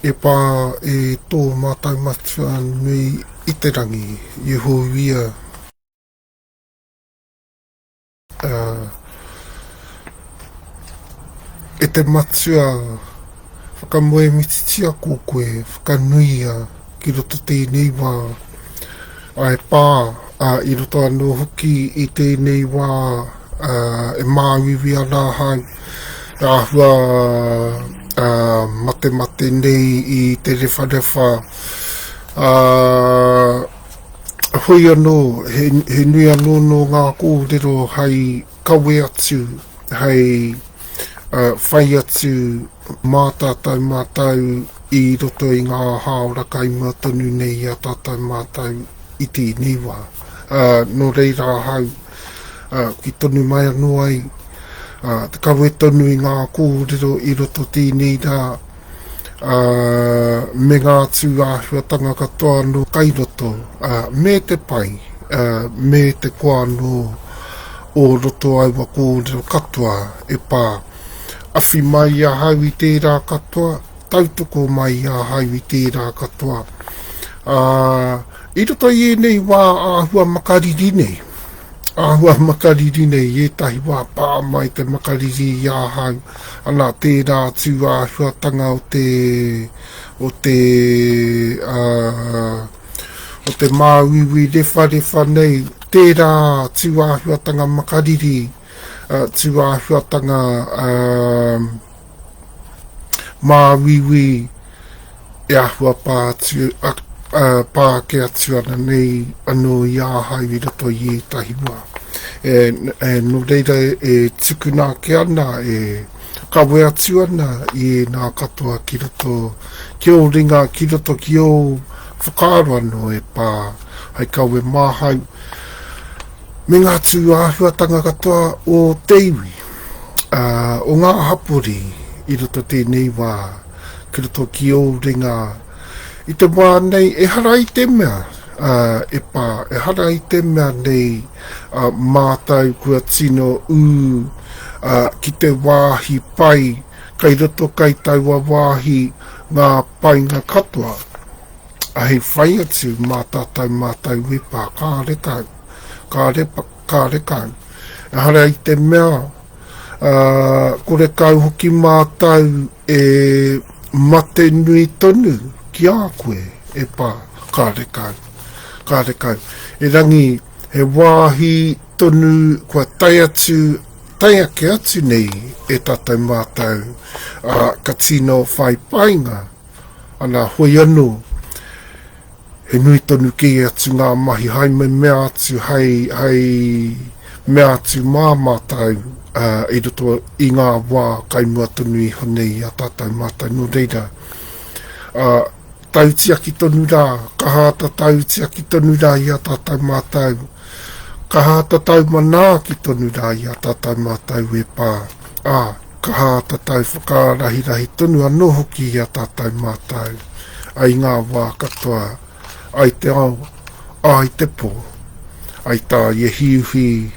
e pā e tō mātai matua nui I te rangi, Yehoia. E te matua whakamoe mititia ko koe, whakanuia ki roto tēnei wā. Ai pā, I roto anō hoki I tēnei wā e māwiwi ana hai. Ahua mate nei I te rewharewa. Hui anō, he nui anō no ngā kōrero hei kawe atu, hei whai atu mātātai mātau I roto I ngā haora kaimua tonu nei a tātai mātau I tēnei wā. No reira hau, ki tonu mai anō ai, te kawe tonu I ngā kōrero I roto tēnei rā, me ngā tūāhuatanga katoa no kairoto, me te pai, me te koa no o roto ai wa kōrero katoa e pā. Awhi mai a hau I tērā katoa, tautoko mai a hau I tērā katoa. I roto I nei wā āhua makariri nei. Āhua makariri nei, e tahi wā pā mai te makariri I a hau. Ana tērā tūāhuatanga o te māwiwi refa nei. Tērā tūāhuatanga makariri, tūāhuatanga māwiwi e ahua pā ke atu ana nei anō I a hau I roto I tahi wā. E no reira e tukuna ke ana e kawe atu ana I nā katoa ki roto, ki o ringa ki roto ki o whakaaro anō e pā, hei kawe māhau. Me ngā tūāhuatanga katoa o teiwi, o ngā hapuri I roto tēnei wā, ki roto ki o ringa. I te wā nei, e hara I te mea, e pā, e hara I te mea nei, mātau kua tino ki te wāhi pai, kai roto kai taua wāhi ngā painga katoa. Hei whai atu mātātai mātau wipa, kā rekau. E hara I te mea, kore kau hoki mātau e mate nui tonu ki a koe, e pā, kā rekau. E rangi, he wāhi tonu kua tai ake atu nei e tātai mātau, ka tino whai painga, ana hoi anō, he nui tonu ki atu ngā mahi, hai me mea atu, hei mea atu mā mātau, I roto I ngā wā kaimua tonu I honei a tātai mātau no reira. Tautiaki tonu rā, kahata tautiaki tonu rā I a tātai mātau. Kahata tau manā ki tonu rā I a tātai mātau e pā. Kahata tau whakarahi tonu anō hoki I a tātai mātau. Ai ngā wā katoa, ai te ao, ai te pō, ai tā ye hiuhi.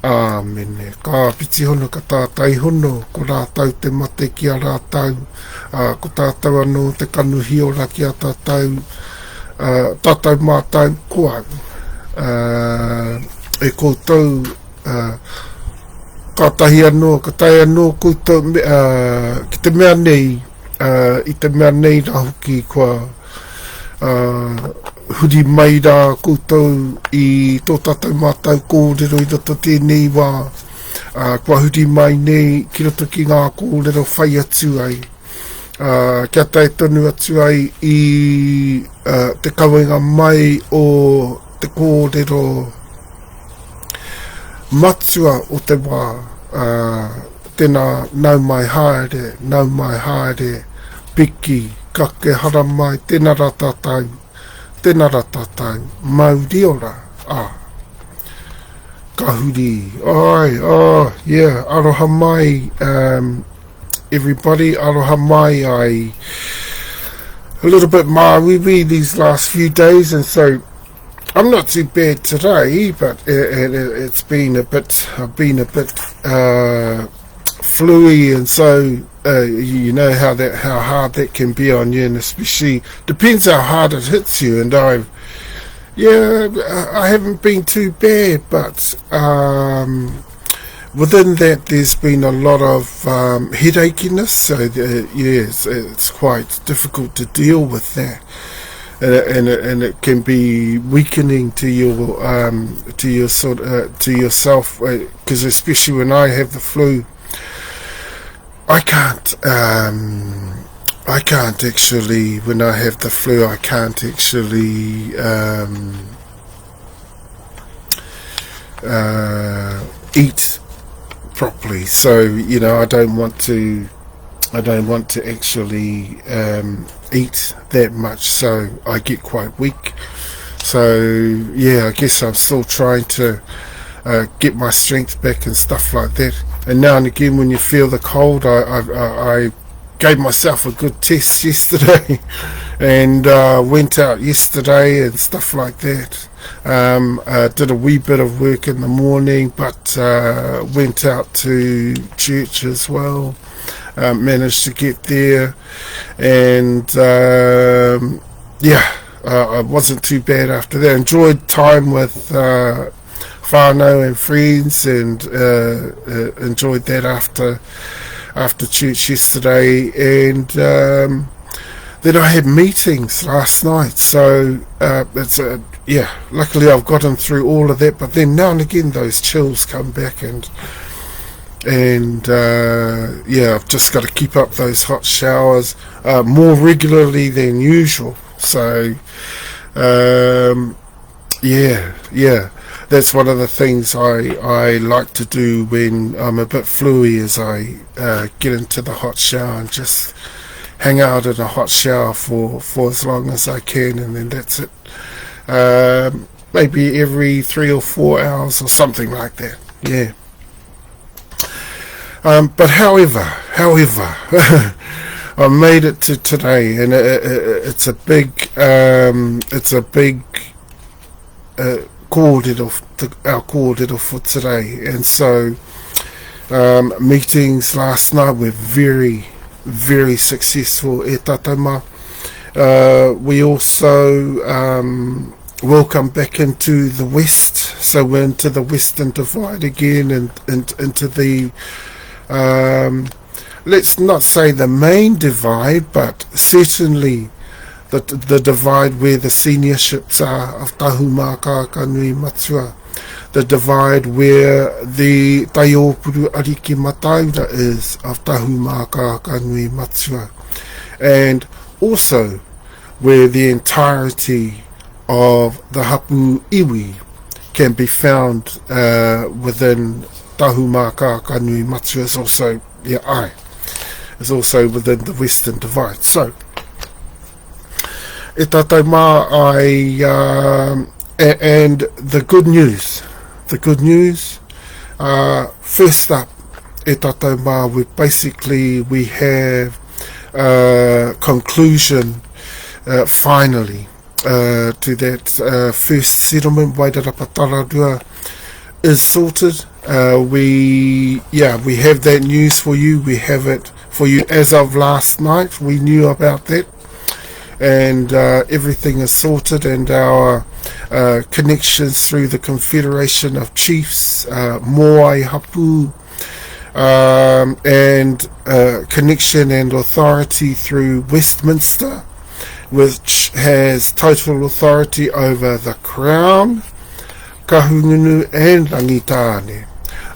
Āmene, ka piti hono ka tātai hono, ko rātau te mate ki a rātau, ko tātau anō te kanuhi ora ki a tātau, tātau mātau koau. E koutou, ka tahi anō, ka tai anō koutou, ki te mea nei, I te mea nei rā hoki kua, huri mai rā koutou I tō tātou mātau kōrero I roto tēnei wā. Kua huri mai nei ki roto ki ngā kōrero whai atu ai. Kia tai tonu atu ai I te kawenga mai o te kōrero matua o te wā. Tēnā nau mai haere, piki, kake hara mai, tēnā rā tātou, mauri ora, kahuri, yeah, aroha mai, everybody, aroha mai, a little bit mawiwi these last few days, and so, I'm not too bad today, but it's been a bit, fluey, and so you know how hard that can be on you, and especially depends how hard it hits you. And I haven't been too bad, but within that there's been a lot of headachiness, so it's quite difficult to deal with that. And it can be weakening to yourself, because especially when I have the flu, I can't actually, when I have the flu, I can't actually eat properly. So I don't want to actually eat that much, so I get quite weak. So I guess I'm still trying to get my strength back and stuff like that. And now and again, when you feel the cold, I gave myself a good test yesterday and went out yesterday and stuff like that. Did a wee bit of work in the morning, but went out to church as well. Managed to get there, and I wasn't too bad after that. Enjoyed time with whānau and friends, and enjoyed that after church yesterday. And then I had meetings last night, so luckily I've gotten through all of that. But then now and again those chills come back, and I've just got to keep up those hot showers more regularly than usual. So that's one of the things I like to do when I'm a bit fluey, is I get into the hot shower and just hang out in a hot shower for as long as I can, and then that's it. Maybe every 3 or 4 hours or something like that. But however, I made it to today, and it's a big our kōrero for today. And so meetings last night were very, very successful e Tautama. We also welcome back into the West, so we're into the WesternDivide again, and into the let's not say the main divide, but certainly the divide where the seniorships are of Tahumaakaakanuimatua, the divide where the Taiopuru Ariki Mataura is of Tahumaakaakanuimatua, and also where the entirety of the Hapu iwi can be found within Tahumaakaakanuimatua, is also is also within the WesternDivide. So e tātou mā, and the good news, first up e tātou mā, we have conclusion finally to that first settlement. Wairarapa is sorted. We have that news for you. We have it for you as of last night. We knew about that, and everything is sorted, and our connections through the Confederation of Chiefs, Moai Hapu, and connection and authority through Westminster, which has total authority over the Crown, Kahungunu and Rangitane,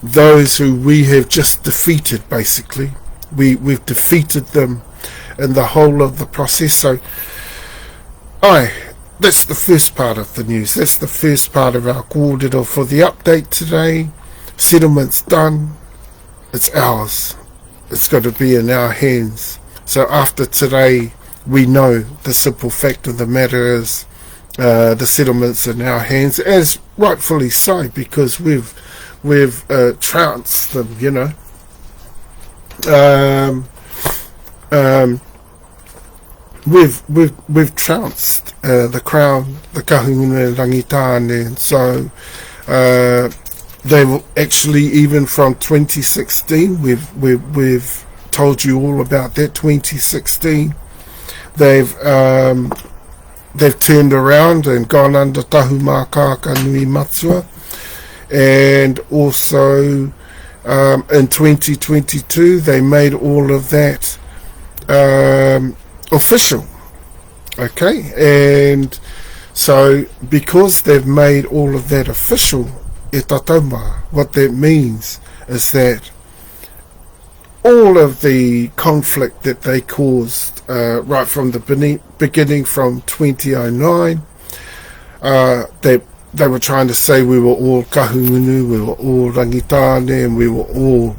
those who we have just defeated. Basically, we've defeated them in the whole of the process. So that's the first part of the news. That's the first part of our kōrero for the update today. Settlement's done. It's ours. It's got to be in our hands. So after today, we know the simple fact of the matter is the settlement's in our hands, as rightfully so, because we've trounced them, we've trounced the Crown, the Kahungunu and Rangitane, and so they've actually, even from 2016, we've told you all about that. 2016, they've turned around and gone under Tahumaakaakanuimatua, and also in 2022 they made all of that official. Okay, and so because they've made all of that official, e tatauma, what that means is that all of the conflict that they caused right from the beginning from 2009, they were trying to say we were all kahungunu, we were all rangitane, and we were all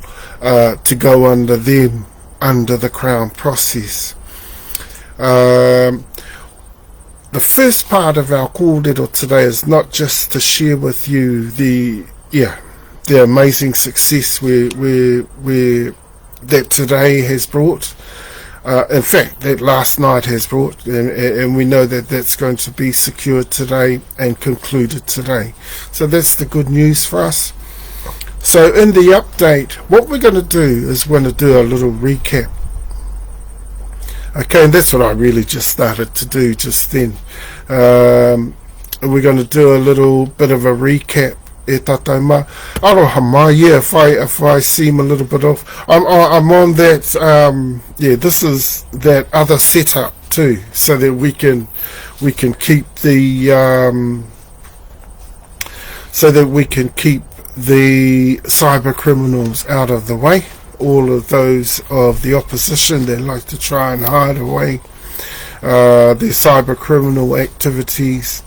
to go under them, under the Crown process. The first part of our kōrero today is not just to share with you the amazing success that today has brought. In fact, that last night has brought, and we know that that's going to be secured today and concluded today. So that's the good news for us. So in the update, what we're going to do is we're going to do a little recap. Okay, and that's what I really just started to do just then. We're going to do a little bit of a recap. E tatauma. Aroha, yeah, if I seem a little bit off, I'm on that. This is that other setup too, so that we can keep the cyber criminals out of the way. All of those of the opposition that like to try and hide away their cyber criminal activities,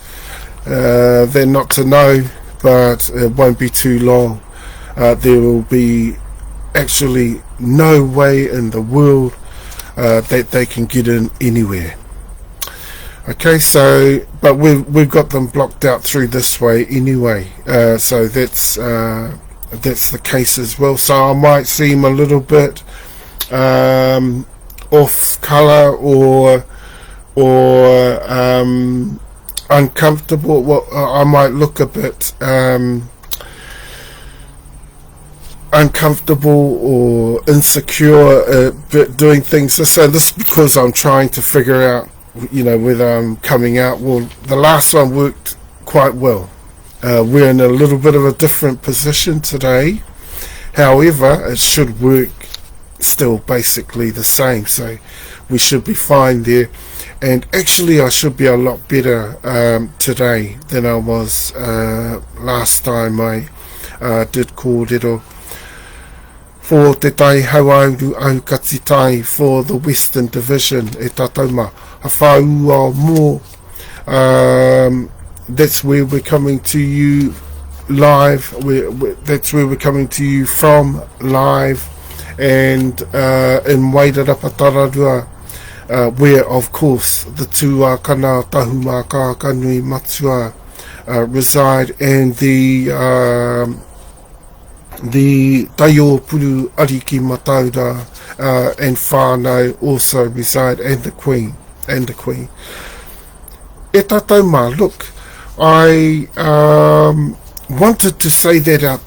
they're not to know, but it won't be too long. There will be actually no way in the world that they can get in anywhere. Okay, so but we've got them blocked out through this way anyway. So that's the case as well. So I might seem a little bit off colour or uncomfortable. Well, I might look a bit uncomfortable or insecure doing things. So this is because I'm trying to figure out, whether I'm coming out. Well, the last one worked quite well. We're in a little bit of a different position today. However, it should work still basically the same. So we should be fine there. And actually, I should be a lot better today than I was last time I did kōrero for TeTaiHauauruAukatiTai for the Western Division. E tatauma, HawhauaoMo. That's where we're coming to you live. That's where we're coming to you from live, and in Wairarapa, where of course the Tuakana Tahumaakaakanuimatua reside, and the Taiopuru Ariki Mataura and whānau also reside, and the Queen. E tatauma, look, I wanted to say that at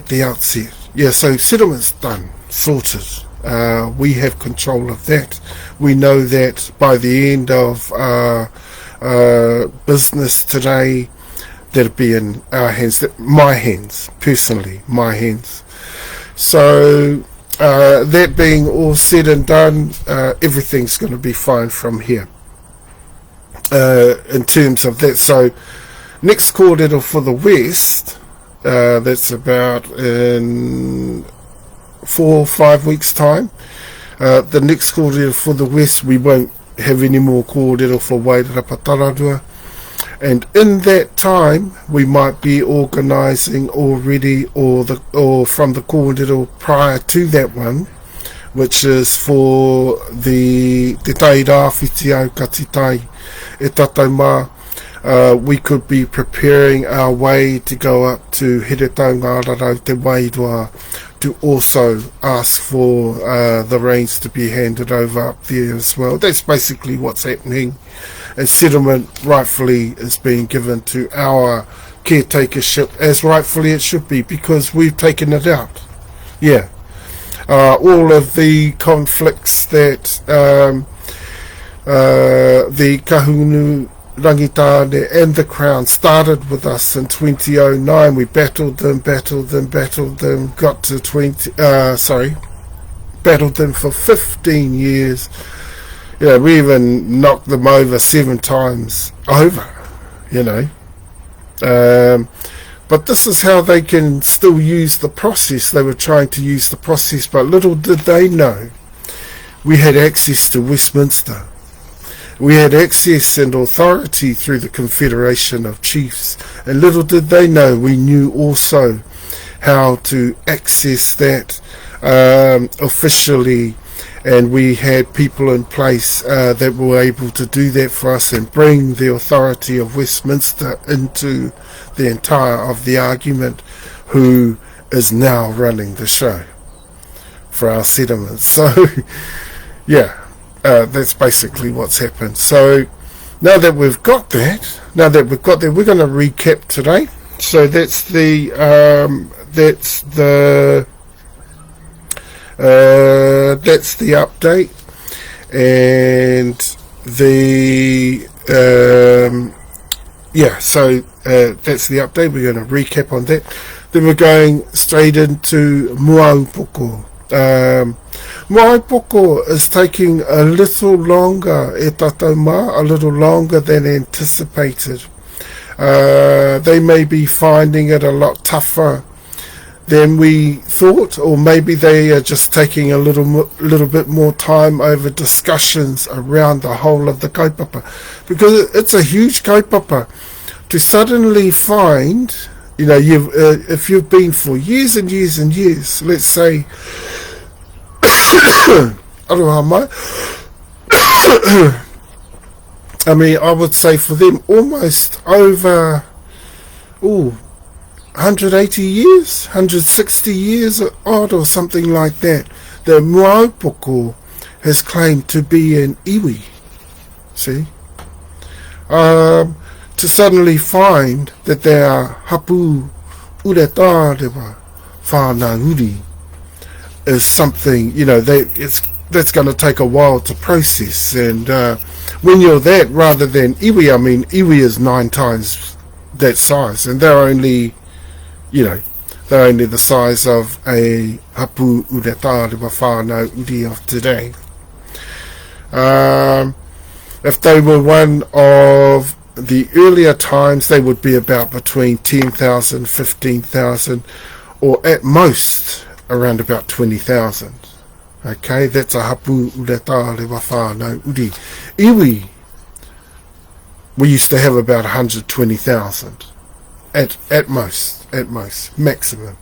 the outset. Yeah, so settlement's done, sorted. We have control of that. We know that by the end of business today, that'll be in our hands, my hands, personally, my hands. So that being all said and done, everything's going to be fine from here. In terms of that, so next kōrero for the West, that's about in 4 or 5 weeks time. The next kōrero for the West, we won't have any more kōrero for Wairarapa, and in that time we might be organising already, or from the kōrero prior to that one, which is for the TeTaiHauauruAukatiTai. E tatauma, we could be preparing our way to go up to Taunahanaha te Wairua to also ask for the reins to be handed over up there as well. That's basically what's happening, and settlement rightfully is being given to our caretakership as rightfully it should be, because we've taken it out. Yeah. All of the conflicts that the kahunu rangitane and the Crown started with us in 2009. We battled them, got to battled them for 15 years. Yeah, we even knocked them over 7 times over, you know. But this is how they can still use the process. They were trying to use the process, but little did they know we had access to Westminster. We had access and authority through the Confederation of Chiefs, and little did they know we knew also how to access that officially, and we had people in place that were able to do that for us and bring the authority of Westminster into the entire of the argument, who is now running the show for our settlements. So yeah, that's basically what's happened. So now that we've got that, we're going to recap today. So that's the update, and the that's the update. We're going to recap on that. Then we're going straight into Moaupoko. Moaupoko is taking a little longer, a little longer than anticipated. They may be finding it a lot tougher than we thought, or maybe they are just taking a little bit more time over discussions around the whole of the kaupapa, because it's a huge kaupapa to suddenly find, you know, if you've been for years and years and years, let's say HawhauaoMo, I mean, I would say for them almost over 180 years, 160 years odd, or something like that, the Moaupoko has claimed to be an iwi. See? To suddenly find that they are Hapu uretārewa whānanguri is something, you know, that's going to take a while to process. And when you're that, rather than iwi, I mean, iwi is 9 times that size, and they're only, you know, they're only the size of a Hapu uretārewa whānau uri of today. If they were one of the earlier times, they would be about between 10,000, 15,000, or at most around about 20,000. Okay, that's a Hapu uretārewa whānau uri. Iwi, we used to have about 120,000 at most, maximum.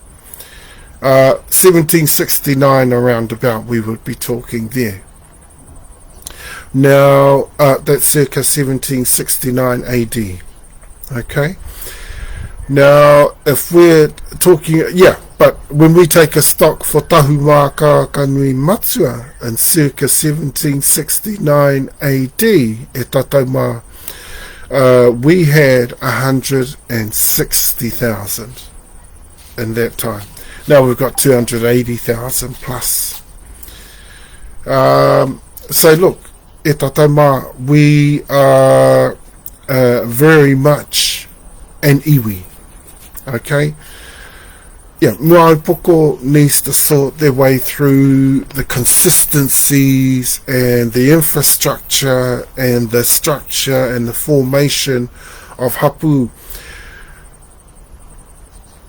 1769 around about, we would be talking there. Now, that's circa 1769 AD. Okay. Now, if we're talking, but when we take a stock for Tahumaakaakanuimatua in circa 1769 AD, we had 160,000 in that time. Now we've got 280,000 plus. So look, we are very much an iwi. Okay? Yeah, Moaupoko needs to sort their way through the consistencies and the infrastructure and the structure and the formation of Hapu.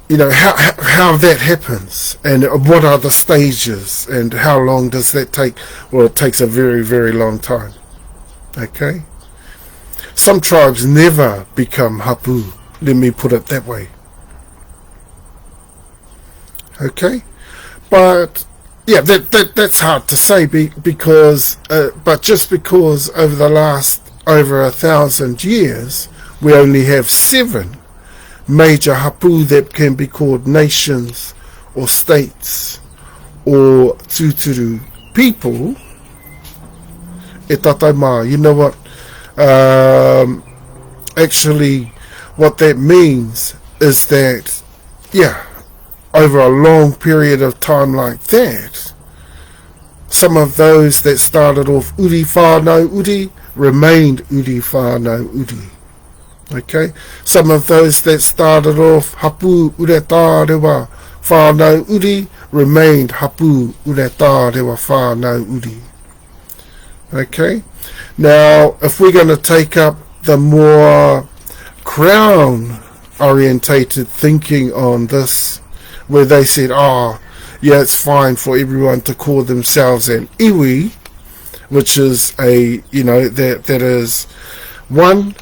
You know, how that happens, and what are the stages, and how long does that take? Well, it takes a very, very long time. Okay? Some tribes never become Hapu. Let me put it that way. Okay? But, yeah, that's hard to say, because, but just because over the last, over 1,000 years, we only have 7 major Hapu that can be called nations or states or Tuturu people, you know what, actually what that means is that, over a long period of time like that, some of those that started off uri whānau uri remained uri whānau uri. Okay? Some of those that started off hapu ureta rewa whānau uri remained hapu ureta rewa whānau uri. Okay? Now, if we're going to take up the more crown orientated thinking on this, where they said, it's fine for everyone to call themselves an iwi, which is that is one.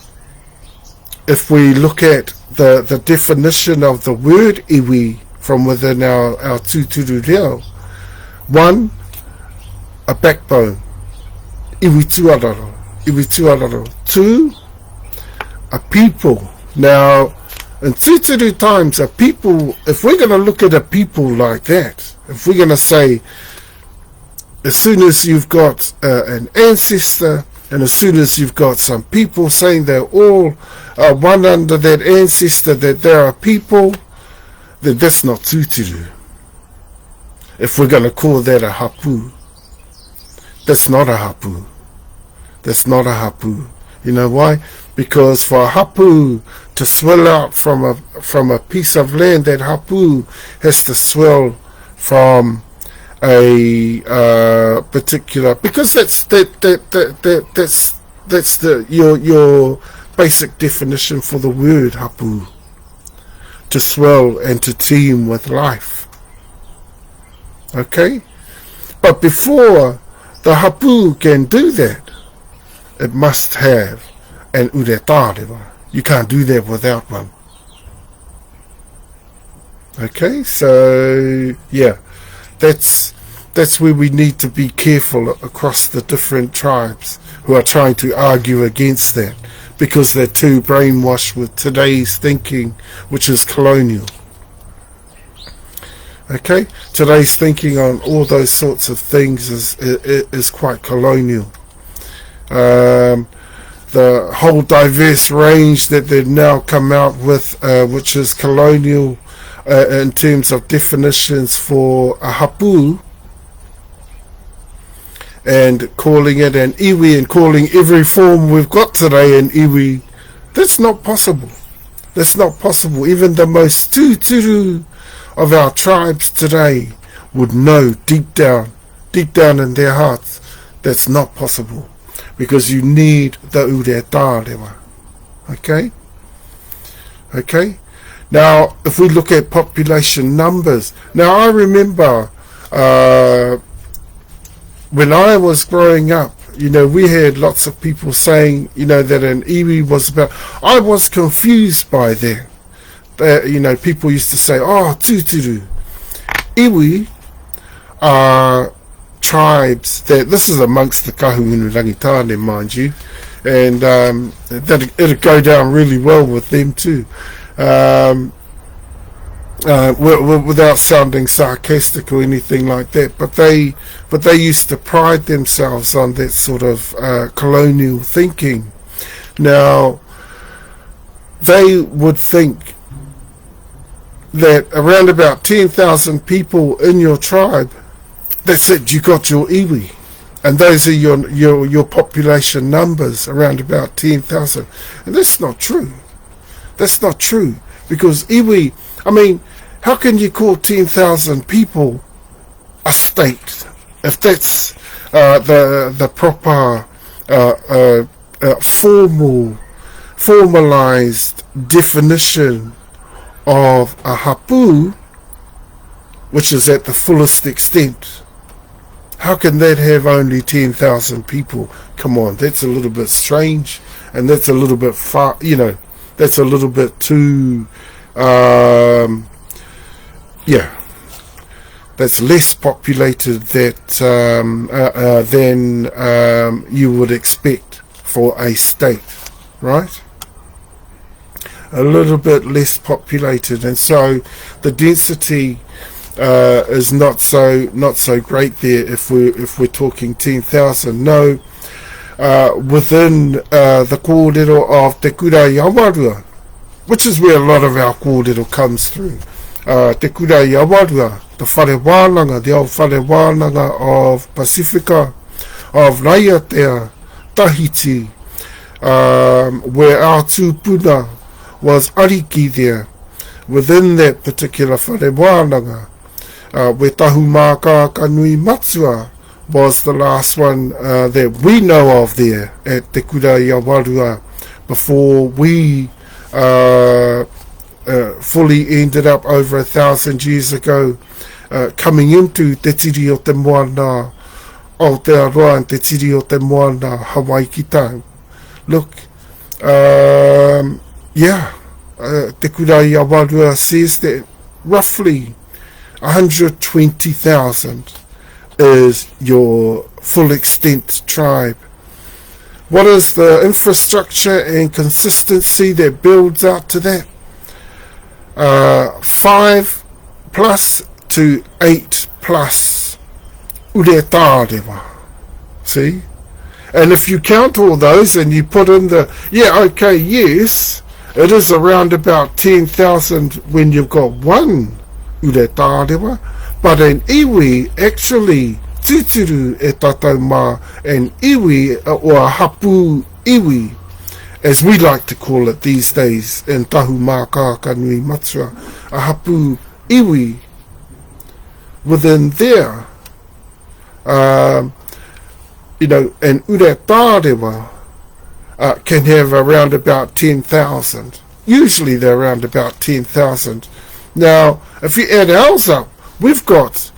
If we look at the definition of the word iwi from within our tūturu reo, one, a backbone, iwi tuararo. Two, a people. Now, in tūturu times, a people, if we're going to look at a people like that, if we're going to say, as soon as you've got an ancestor, and as soon as you've got some people saying they're all one under that ancestor, that there are people, then that's not tūturu. If we're going to call that a hapu, that's not a hapu. That's not a hapu. You know why? Because for a hapu to swell out from a piece of land, that hapu has to swell from a particular, because that's your basic definition for the word hapu, to swell and to teem with life. Okay, but before the hapu can do that, it must have an uretarewa. You can't do that without one. Okay, so that's where we need to be careful across the different tribes who are trying to argue against that, because they're too brainwashed with today's thinking, which is colonial. Okay, today's thinking on all those sorts of things is quite colonial. The whole diverse range that they've now come out with, which is colonial in terms of definitions for a hapu, and calling it an iwi, and calling every form we've got today an iwi, that's not possible. That's not possible. Even the most tūturu of our tribes today would know deep down in their hearts, that's not possible, because you need the uretarewa. Okay. Now, if we look at population numbers, now I remember when I was growing up, we had lots of people saying, that an iwi was about. I was confused by that. People used to say, tūturu. Iwi are tribes that, this is amongst the Kahungunu-Rangitane, mind you, and it'll go down really well with them too. Without sounding sarcastic or anything like that, but they used to pride themselves on that sort of colonial thinking. Now, they would think that around about 10,000 people in your tribe, that's it, you got your iwi, and those are your population numbers, around about 10,000, and that's not true. That's not true, because iwi, how can you call 10,000 people a state if that's the proper formalized definition of a hapu, which is at the fullest extent? How can that have only 10,000 people? Come on, that's a little bit strange, and that's a little bit far, that's a little bit too, that's less populated than you would expect for a state, right? A little bit less populated, and so the density is not so great there. If we're talking 10,000, no. Within the kōrero of Te Kura Yawarua, which is where a lot of our kōrero comes through. Te kura I awarua, the whare wānanga, the old whare wānanga of Pacifica, of Raiatea, Tahiti, where our tūpuna was ariki there, within that particular whare wānanga, where Tahumaakaakanuimatua was the last one that we know of there at Te Kura I Awarua, before we fully ended up over 1,000 years ago, coming into Te Tiri o Te Moana Aotearoa and Te Tiri o Te Moana Hawaii ki tau. Look, Te Kura I Awarua says that roughly 120,000 is your full extent tribe. What is the infrastructure and consistency that builds out to that? 5 plus to 8 plus uretārewa. See? And if you count all those and you put in the, yes, it is around about 10,000 when you've got one uretārewa, but an iwi actually tūturu e tātou mā, an iwi or a hapu iwi, as we like to call it these days in Tahumaakaakanuimatua, a hapu iwi within there, an uretārewa can have around about 10,000. Usually they're around about 10,000. Now, if you add ours up, we've got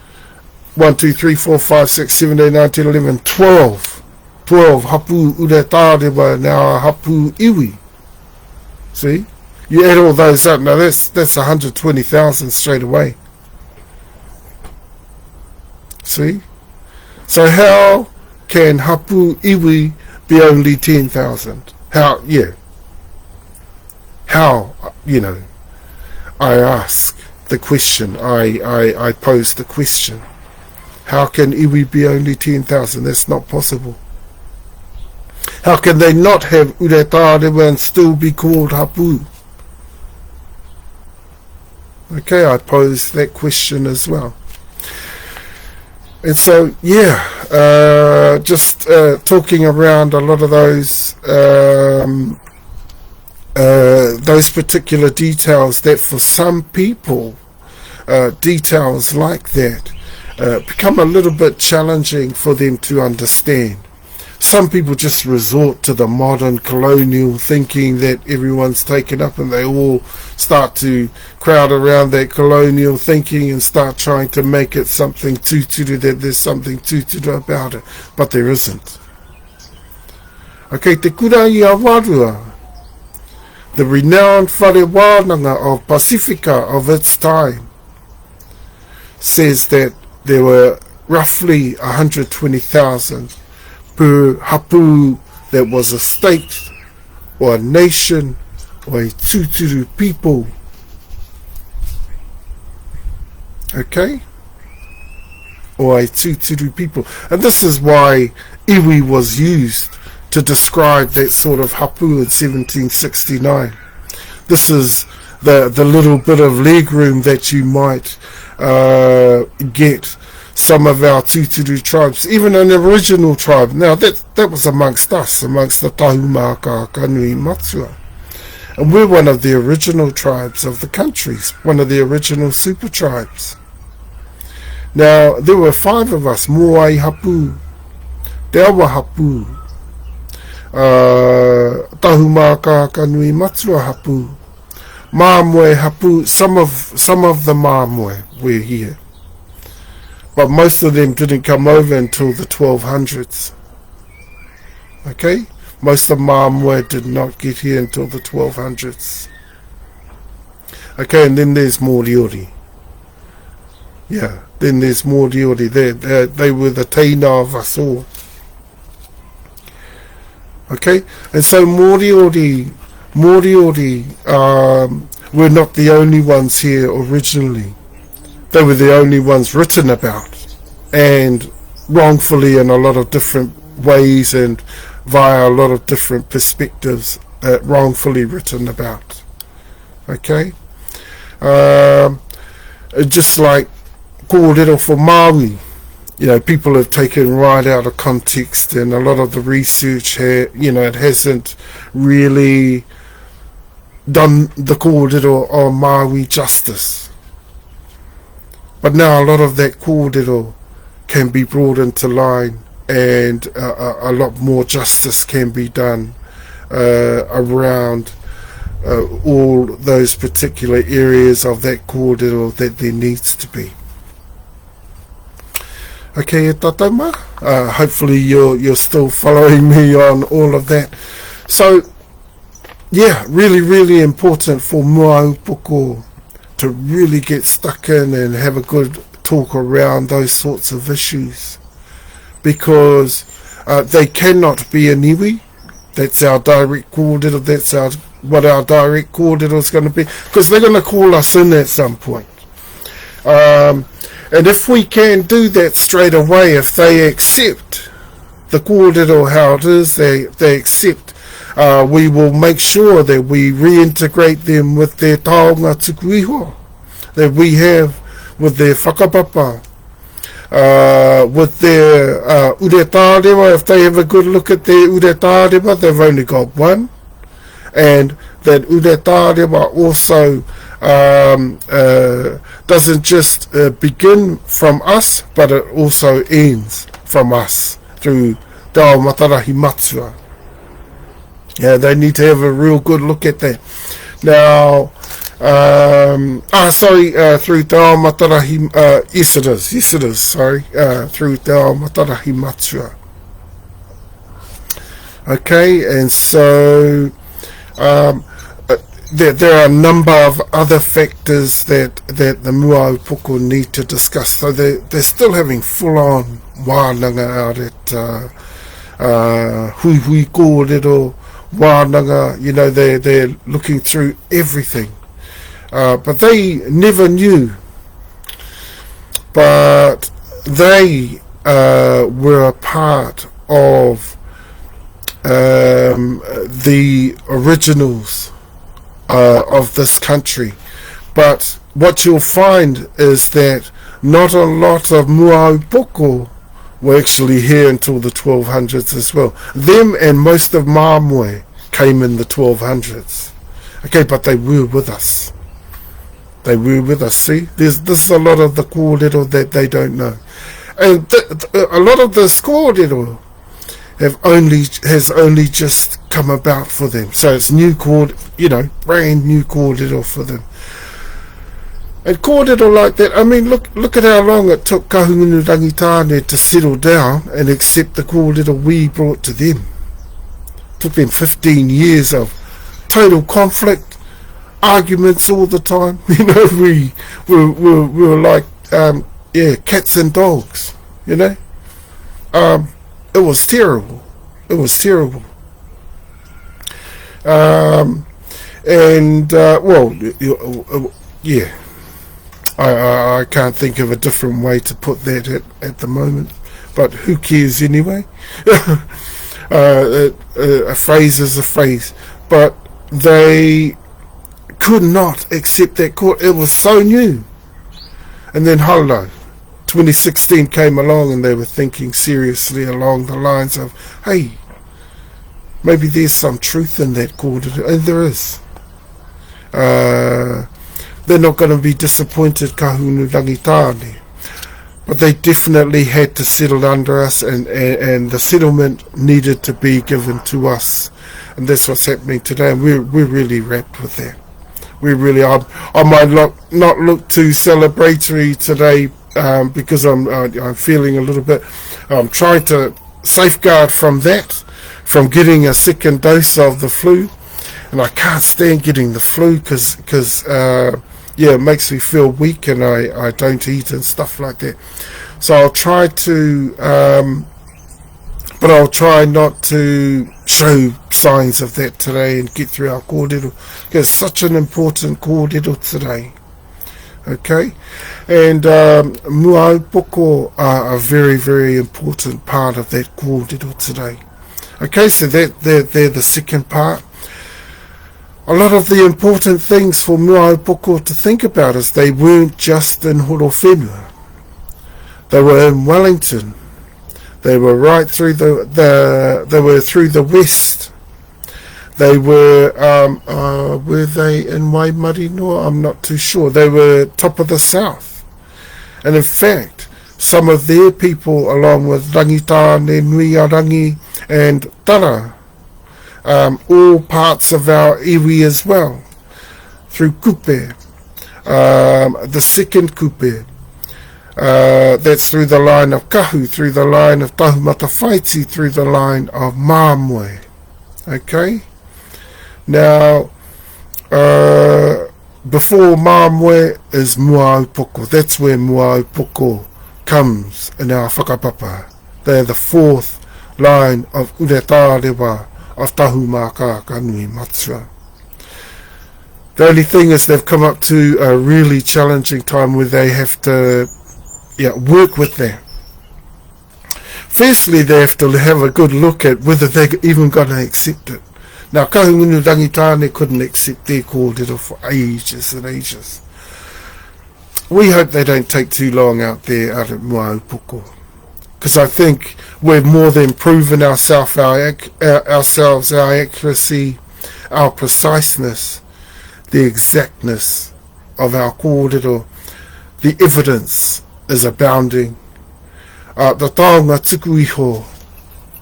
1, 2, 3, 4, 5, 6, 7, 8, 9, 10, 11, 12 hapu uretārewa, now a hapu iwi. See? You add all those up, now that's 120,000 straight away. See? So how can hapu iwi be only 10,000? How, I ask the question, I pose the question. How can iwi be only 10,000? That's not possible. How can they not have uretārewa and still be called hapu? Okay, I pose that question as well. And so, just talking around a lot of those particular details that for some people, details like that become a little bit challenging for them to understand. Some people just resort to the modern colonial thinking that everyone's taken up, and they all start to crowd around that colonial thinking and start trying to make it something tūturu, that there's something tūturu about it, but there isn't. Okay, Te Kura I Awarua, the renowned whare wānanga of Pacifica of its time, says that there were roughly 120,000 per hapu that was a state or a nation or a tūturu people. Okay? Or a tūturu people. And this is why iwi was used to describe that sort of hapu in 1769. This is the little bit of legroom that you might get some of our tūturu tribes, even an original tribe. Now that was amongst us, amongst the Tahumaakaakanuimatua. And we're one of the original tribes of the countries, one of the original super tribes. Now, there were 5 of us, Moai Hapu, Deawa Hapu, Tahumaakaakanuimatua Hapu, Māmoe Hapu. Some of the Māmoe were here, but most of them didn't come over until the 1200s. Okay? Most of Māmoe did not get here until the 1200s. Okay, and then there's Moriori. Yeah, then there's Moriori. They were the teina of us all. Okay? And so Moriori were not the only ones here originally. They were the only ones written about, and wrongfully in a lot of different ways and via a lot of different perspectives, wrongfully written about. Okay, just like kōrero for Maui, people have taken right out of context, and a lot of the research it hasn't really done the kōrero of Maui justice. But now a lot of that kōrero can be brought into line, and a lot more justice can be done around all those particular areas of that kōrero that there needs to be. Okay, tatama. Hopefully you're still following me on all of that. So, yeah, really, really important for Moaupoko to really get stuck in and have a good talk around those sorts of issues, because they cannot be a niwi. That's our direct kōrero. That's what our direct kōrero is going to be, because they're going to call us in at some point. And if we can do that straight away, if they accept the kōrero how it is, they accept, we will make sure that we reintegrate them with their taonga tuku iho that we have, with their whakapapa, with their uretārewa. If they have a good look at their uretārewa, they've only got one, and that uretārewa also doesn't just begin from us, but it also ends from us through Tahumaakaakanuimatua. Yeah, they need to have a real good look at that. Now, through Tahumaakaakanuimatua, yes it is, through Tahumaakaakanuimatua. Okay, and so there are a number of other factors that the Moaupoko need to discuss. So they're still having full-on wānanga out at hui kōrero wānanga. They're looking through everything. But they never knew. But they were a part of the originals of this country. But what you'll find is that not a lot of Moaupoko were actually here until the 1200s as well. Them and most of Māmoe came in the 1200s. Okay, but they were with us. They were with us. See, this is a lot of the kōrero that they don't know. And a lot of this kōrero has only just come about for them. So it's new brand new kōrero for them. And kōrero like that, I mean, look at how long it took Kahungunu to settle down and accept the kōrero we brought to them. It took them 15 years of total conflict, arguments all the time. We were like cats and dogs. It was terrible. It was terrible. I can't think of a different way to put that at the moment, but who cares anyway? A phrase is a phrase, but they could not accept that court. It was so new. And then 2016 came along, and they were thinking seriously along the lines of, hey, maybe there's some truth in that court, and there is. They're not going to be disappointed, Kahungunu, but they definitely had to settle under us, and the settlement needed to be given to us, and that's what's happening today. And we're really wrapped with that. We really are. I might not look too celebratory today, because I'm feeling a little bit. I'm trying to safeguard from from getting a second dose of the flu, and I can't stand getting the flu because it makes me feel weak, and I don't eat and stuff like that. So I'll try to, but I'll try not to show signs of that today and get through our kōrero. It's such an important kōrero today. Okay, and Moaupoko are a very, very important part of that kōrero today. Okay, so they're the second part. a lot of the important things for Moaupoko to think about is they weren't just in Horowhenua. They were in Wellington. They were right through they were through the west. They were they in Waimarino? I'm not too sure. They were top of the south. And in fact, some of their people, along with Rangitane, Nuiarangi and Tara, all parts of our iwi as well, through Kupe, the second Kupe, that's through the line of Kahu, through the line of Tahumaakaakanuimatua, through the line of Mamwe. Okay? Now, before Mamwe is Moaupoko. That's where Moaupoko comes in our whakapapa. They're the fourth line of Uretarewa of Tahumaakaakanuimatua. The only thing is they've come up to a really challenging time where they have to work with that. Firstly, they have to have a good look at whether they're even going to accept it. Now, Kahungunu Rangitane couldn't accept their kōrero for ages and ages. We hope they don't take too long out there out at Moaupoko, because I think we've more than proven ourselves, our accuracy, our preciseness, the exactness of our kōrero. The evidence is abounding. The taonga tuku iho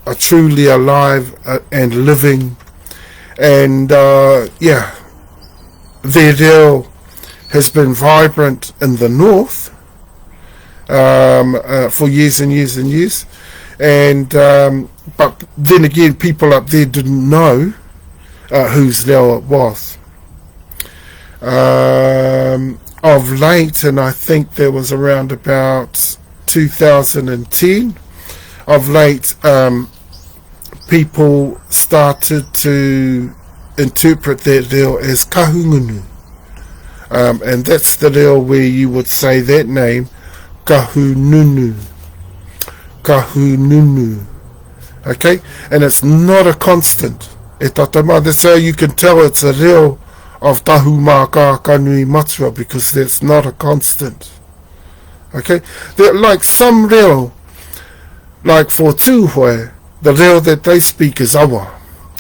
are truly alive and living. And their reo has been vibrant in the north for years and years and years. And but then again, people up there didn't know whose reo it was. Of late, and I think there was around about 2010, of late, people started to interpret that reo as kahungunu. And that's the reo where you would say that name, kahununu. Kahununu. Okay? And it's not a constant. That's how you can tell it's a reo of Tahumaakaakanuimatua, because that's not a constant. Okay? They're like some reo, like for Tūhoe, the reo that they speak is awa.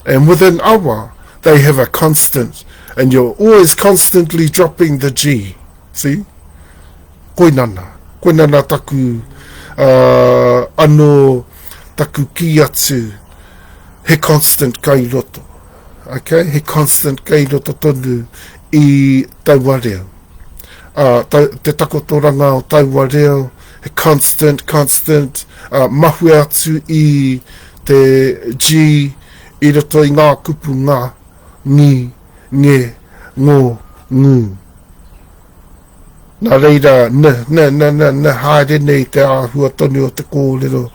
And within awa, they have a constant. And you're always constantly dropping the G. See? Koinana. Koinana taku ano taku ki atu. He constant kairoto. Okay? He constant kairoto tonu I taua reo. Te takotoranga o taua reo. He constant, mahu atu I te G I roto I ngā kupu ngā, ngi, nge, ngō, ngu. Nā reira, haere nei te āhua tonu o te kōrero.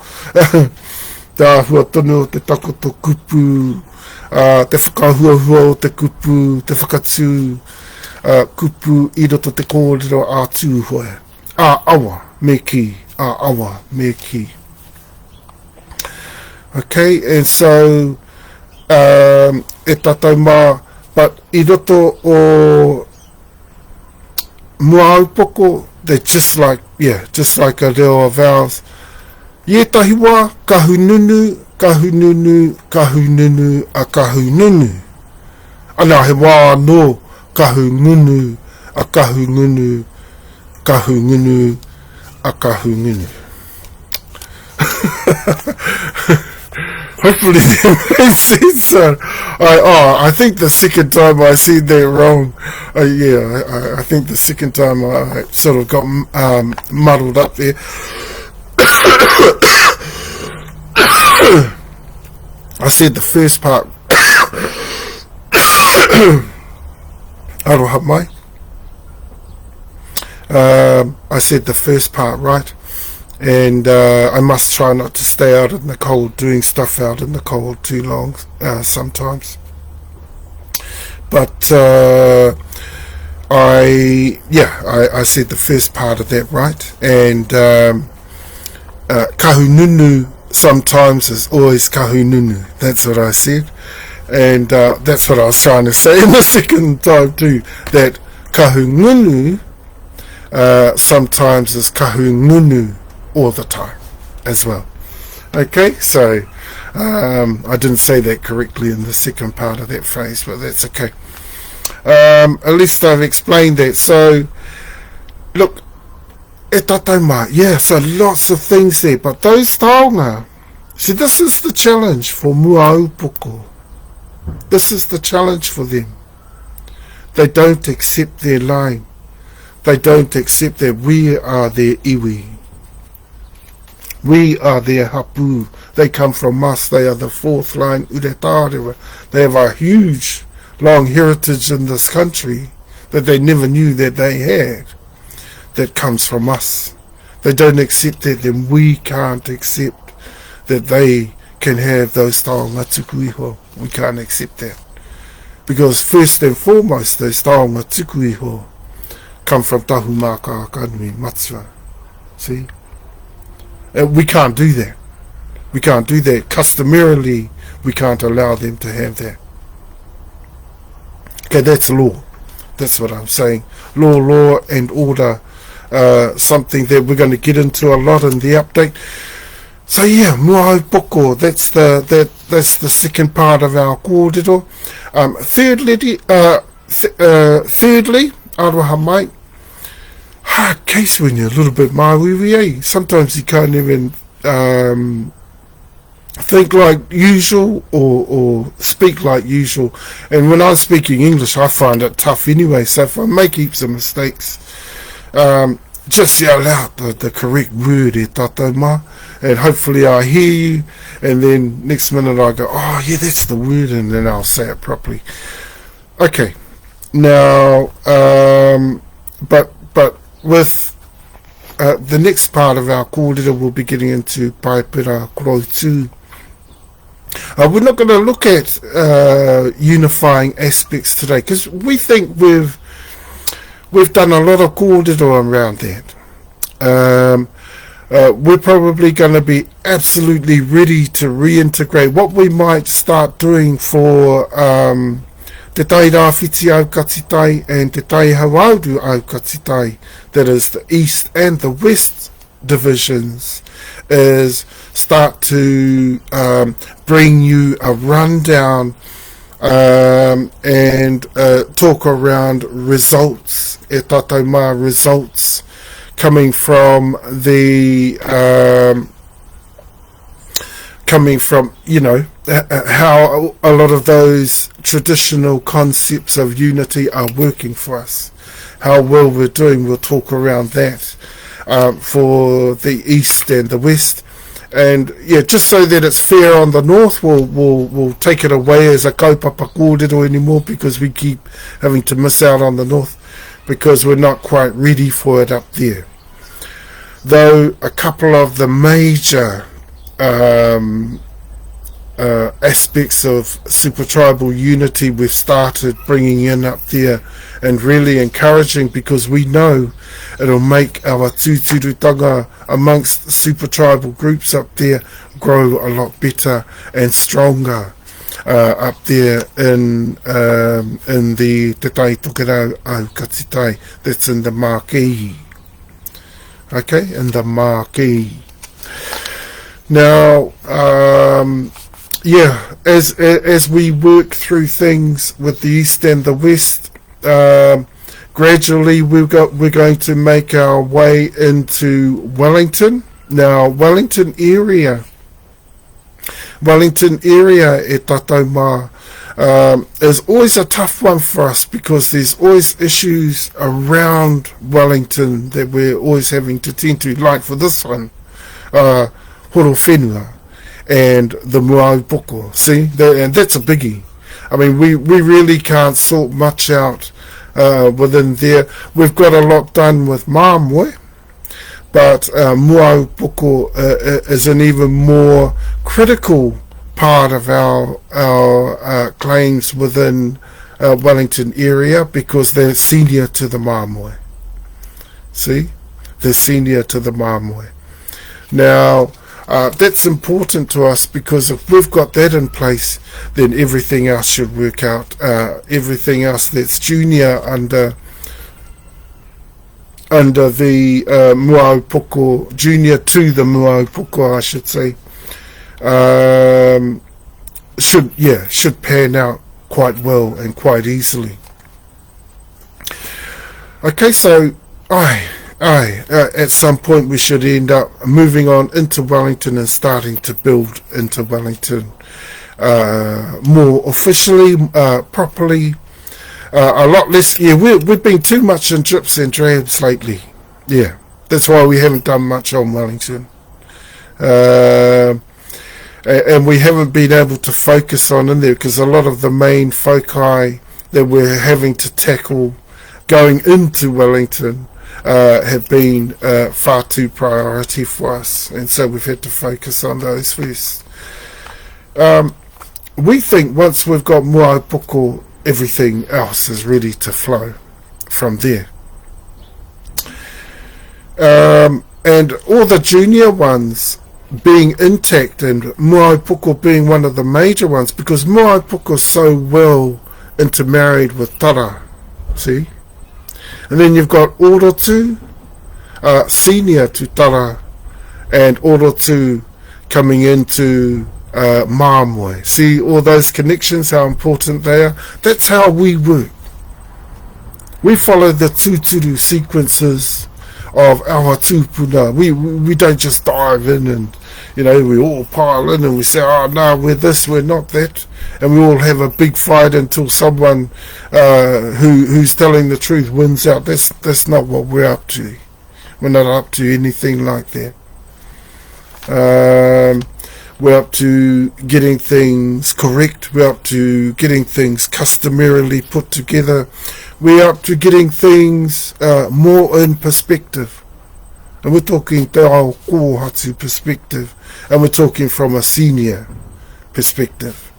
Te āhua tonu o te takoto kupu, te whakahuahua o te kupu, te whakatū kupu I roto te kōrero a tūhoe. Awa, me ki, awa, me ki. Okay, and so e tātou mā, but I roto o Moaupoko, they're just like a reo of ours. Ietahi wā, kahununu, kahununu, kahununu, a kahununu. Ana he wā no, kahungunu, a kahungunu, kahungunu, a kahungunu. Hopefully that made sense. I think the second time I said that wrong. I think the second time I sort of got muddled up there. I said the first part. Aroha mai. I said the first part right. And I must try not to stay out in the cold, doing stuff out in the cold too long sometimes. But I said the first part of that right. And kahununu sometimes is always kahununu. That's what I said. And that's what I was trying to say in the second time too, that kahungunu sometimes is kahungunu all the time as well. Okay, so I didn't say that correctly in the second part of that phrase, but that's okay. At least I've explained that. So, look, e tatauma, yeah, so lots of things there, but those taonga, see, this is the challenge for muaupoko. This is the challenge for them. They don't accept their line. They don't accept that we are their iwi. We are their hapu. They come from us. They are the fourth line uretārewa. They have a huge, long heritage in this country that they never knew that they had. That comes from us. They don't accept that, then we can't accept that they can have those taonga tuku iho. We can't accept that. Because first and foremost, those taonga tuku iho come from Tahumaakaakanuimatua. See? We can't do that. We can't do that. Customarily, we can't allow them to have that. Okay, that's law. That's what I'm saying. Law and order. Something that we're going to get into a lot in the update. So yeah, muaupoko, that's the second part of our kōrero. Thirdly, aroha mai, hard case when you're a little bit maiwiwi, sometimes you can't even think like usual or speak like usual. And when I'm speaking English, I find it tough anyway, so if I make heaps of mistakes, just yell out the correct word e tatauma, and hopefully I hear you, and then next minute I go, oh yeah, that's the word, and then I'll say it properly. Okay, now but with the next part of our kōrero, we'll be getting into PaeperaKoroutu. We're not going to look at unifying aspects today, because we think we've done a lot of kōrero around that. We're probably going to be absolutely ready to reintegrate. What we might start doing for TeTaiHauauruAukatiTai and TeTaiHauauruAukatiTai, that is the East and the West divisions, is start to bring you a rundown and talk around results, e tatauma, results coming from you know, how a lot of those traditional concepts of unity are working for us, how well we're doing. We'll talk around that for the East and the West. And yeah, just so that it's fair on the North, we'll take it away as a kaupapa kōrero anymore, because we keep having to miss out on the North because we're not quite ready for it up there. Though a couple of the major aspects of super tribal unity we've started bringing in up there and really encouraging, because we know it'll make our tūturutanga amongst super tribal groups up there grow a lot better and stronger up there in the TeTaiHauauruAukatiTai, that's in the marquee. Okay, in the marquee. Now, yeah, as we work through things with the East and the West, gradually we're going to make our way into Wellington. Now, Wellington area, e tatauma, is always a tough one for us, because there's always issues around Wellington that we're always having to tend to, like for this one, horo whenua and the muaupoko. See, and that's a biggie. I mean, we really can't sort much out within there. We've got a lot done with Māmoe, but muaupoko is an even more critical part of our claims within Wellington area, because they're senior to the Māmoe. See, they're senior to the Māmoe. Now, That's important to us, because if we've got that in place, then everything else should work out. Everything else that's junior under the Muaupoko, junior to the Muaupoko, I should say, should pan out quite well and quite easily. Okay, so at some point we should end up moving on into Wellington and starting to build into Wellington more officially, properly, a lot less. Yeah, we've been too much in drips and drabs lately. Yeah, that's why we haven't done much on Wellington. And we haven't been able to focus on in there, because a lot of the main foci that we're having to tackle going into Wellington have been far too priority for us, and so we've had to focus on those first. We think once we've got Muaupoko, everything else is ready to flow from there. And all the junior ones being intact, and Muaupoko being one of the major ones, because Muaupoko is so well intermarried with Tara, see? And then you've got Orotu, senior to Tara, and Orotu coming into Māmoe. See all those connections, how important they are? That's how we work. We follow the tūturu sequences of our tūpuna. We don't just dive in and, we all pile in and we say, oh no, we're this, we're not that, and we all have a big fight until someone who's telling the truth wins out. That's not what we're up to. We're not up to anything like that. We're up to getting things correct. We're up to getting things customarily put together. We're up to getting things more in perspective. And we're talking TeRunangaKoHuiarau perspective. And we're talking from a senior perspective.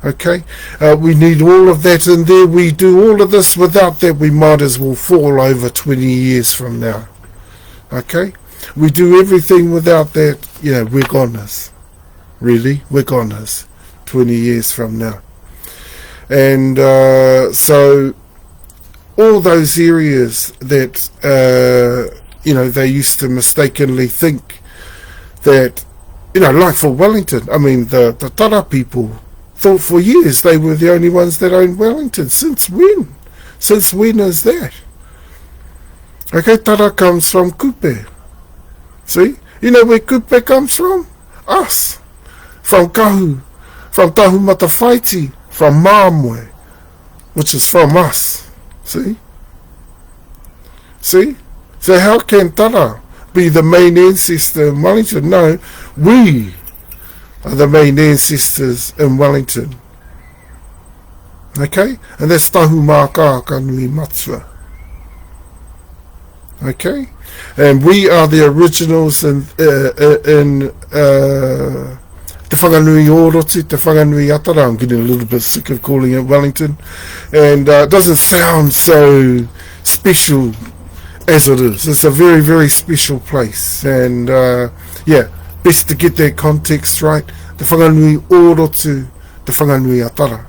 Okay? We need all of that in there. We do all of this. Without that, we might as well fall over 20 years from now. Okay? We do everything without that. We're goners. Really? We're goners 20 years from now. And so all those areas that, they used to mistakenly think that, like for Wellington, I mean, the Tara people thought for years they were the only ones that owned Wellington. Since when? Since when is that? Okay, Tara comes from Kupe. See? You know where Kupe comes from? Us. From Kahu. From Tahumaakaakanuimatua. From Māmoe. Which is from us. See? See? So how can Tara be the main ancestor in Wellington? No, we are the main ancestors in Wellington. Okay? And that's Tahumaakaakanuimatua. Okay? And we are the originals in Te Whanganui Orotu, Te Whanganui Atara. I'm getting a little bit sick of calling it Wellington. And it doesn't sound so special as it is. It's a very, very special place. And best to get that context right. Te Whanganui Orotu, Te Whanganui Atara.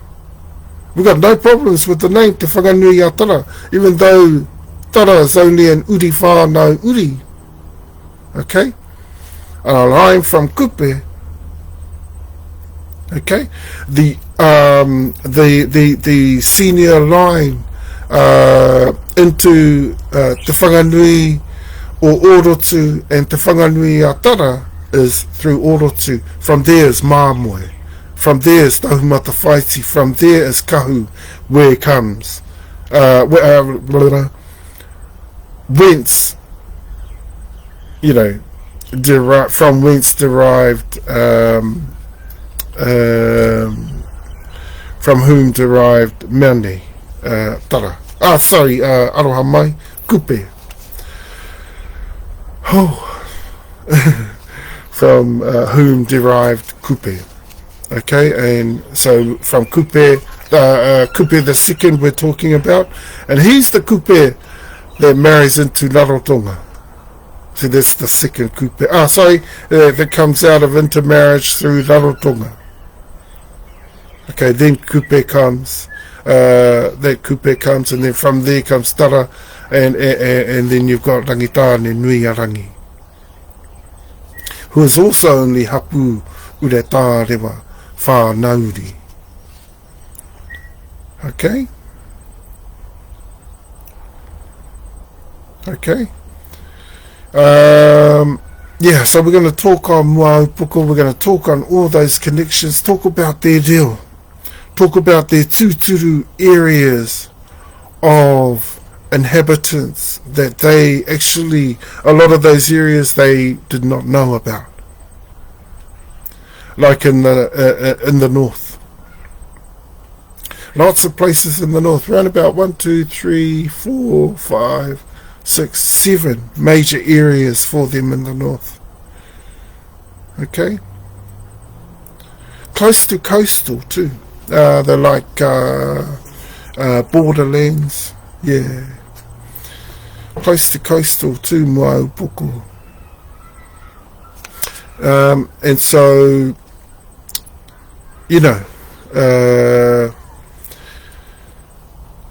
We've got no problems with the name Te Whanganui Atara, even though Tara is only an uri whānau uri. Okay? And I'm from Kupe. Okay? The senior line into Te Whanganui or Orotu and Te Whanganui Atara is through Orotu. From there is Māmoe. From there is Tahumaakaakanuimatua. From there is Kahu, where it comes. Whence, from whence derived, from whom derived Mane, Tara. Aroha mai, Kupe. From whom derived Kupe. Okay, and so from Kupe, Kupe the second we're talking about, and he's the Kupe that marries into Rarotonga. So that's the second kupe. That comes out of intermarriage through rarotonga. Okay, then kupe comes. That kupe comes, and then from there comes tara, and then you've got rangitane nui a rangi, who is also only hapu ure tā rewa whānauri. Okay? Okay? Yeah, so we're going to talk on Moaupoko, we're going to talk on all those connections, talk about their reo, talk about their tūturu areas of inhabitants that they actually, a lot of those areas they did not know about. Like in the north. Lots of places in the north, around about 1, 2, 3, 4, 5, 6, 7 major areas for them in the north. Okay? Close to coastal too. They're like borderlands. Yeah. Close to coastal too, Moaupoko. And so, you know,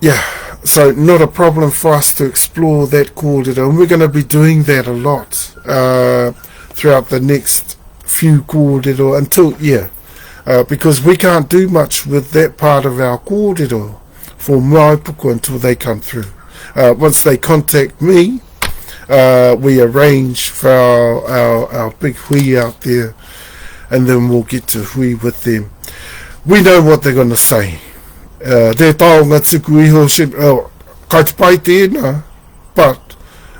yeah, so not a problem for us to explore that kōrero, and we're going to be doing that a lot throughout the next few kōrero until, because we can't do much with that part of our kōrero for Moaupoko until they come through. Once they contact me, we arrange for our big hui out there, and then we'll get to hui with them. We know what they're going to say. Te taonga tuku iho kai te pai tēnā, but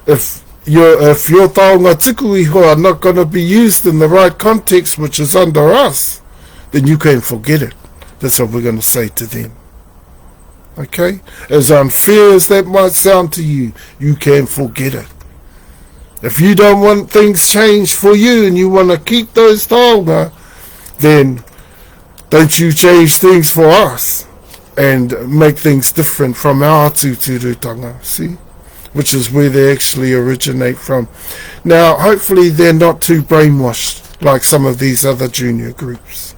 if your taonga tuku iho are not going to be used in the right context, which is under us, then you can forget it. That's what we're going to say to them. Okay? As unfair as that might sound to you, you can forget it. If you don't want things changed for you and you want to keep those taonga, then don't you change things for us and make things different from our tūturutanga, see? Which is where they actually originate from. Now, hopefully they're not too brainwashed like some of these other junior groups.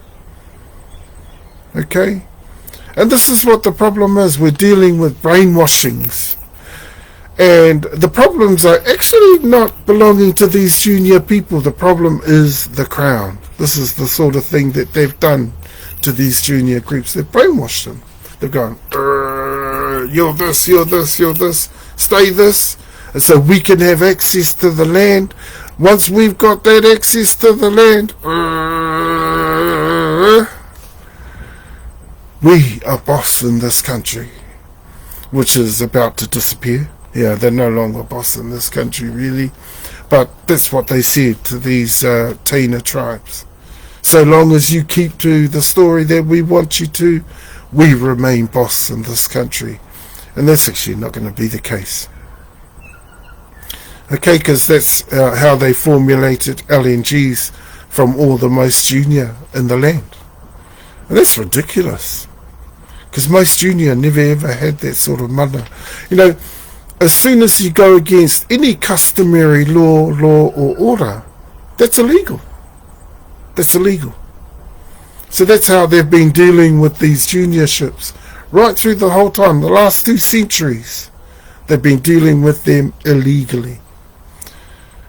Okay? And this is what the problem is. We're dealing with brainwashings. And the problems are actually not belonging to these junior people. The problem is the Crown. This is the sort of thing that they've done to these junior groups. They've brainwashed them. They've gone, you're this, you're this, you're this, stay this. And so we can have access to the land. Once we've got that access to the land, we are boss in this country, which is about to disappear. Yeah, they're no longer boss in this country, really. But that's what they said to these Taina tribes. So long as you keep to the story that we want you to, we remain boss in this country. And that's actually not going to be the case. Okay, because that's how they formulated LNGs from all the most junior in the land. And that's ridiculous. Because most junior never ever had that sort of mana. You know, as soon as you go against any customary law or order, that's illegal. That's illegal. So that's how they've been dealing with these juniorships right through the whole time. The last 2 centuries, they've been dealing with them illegally.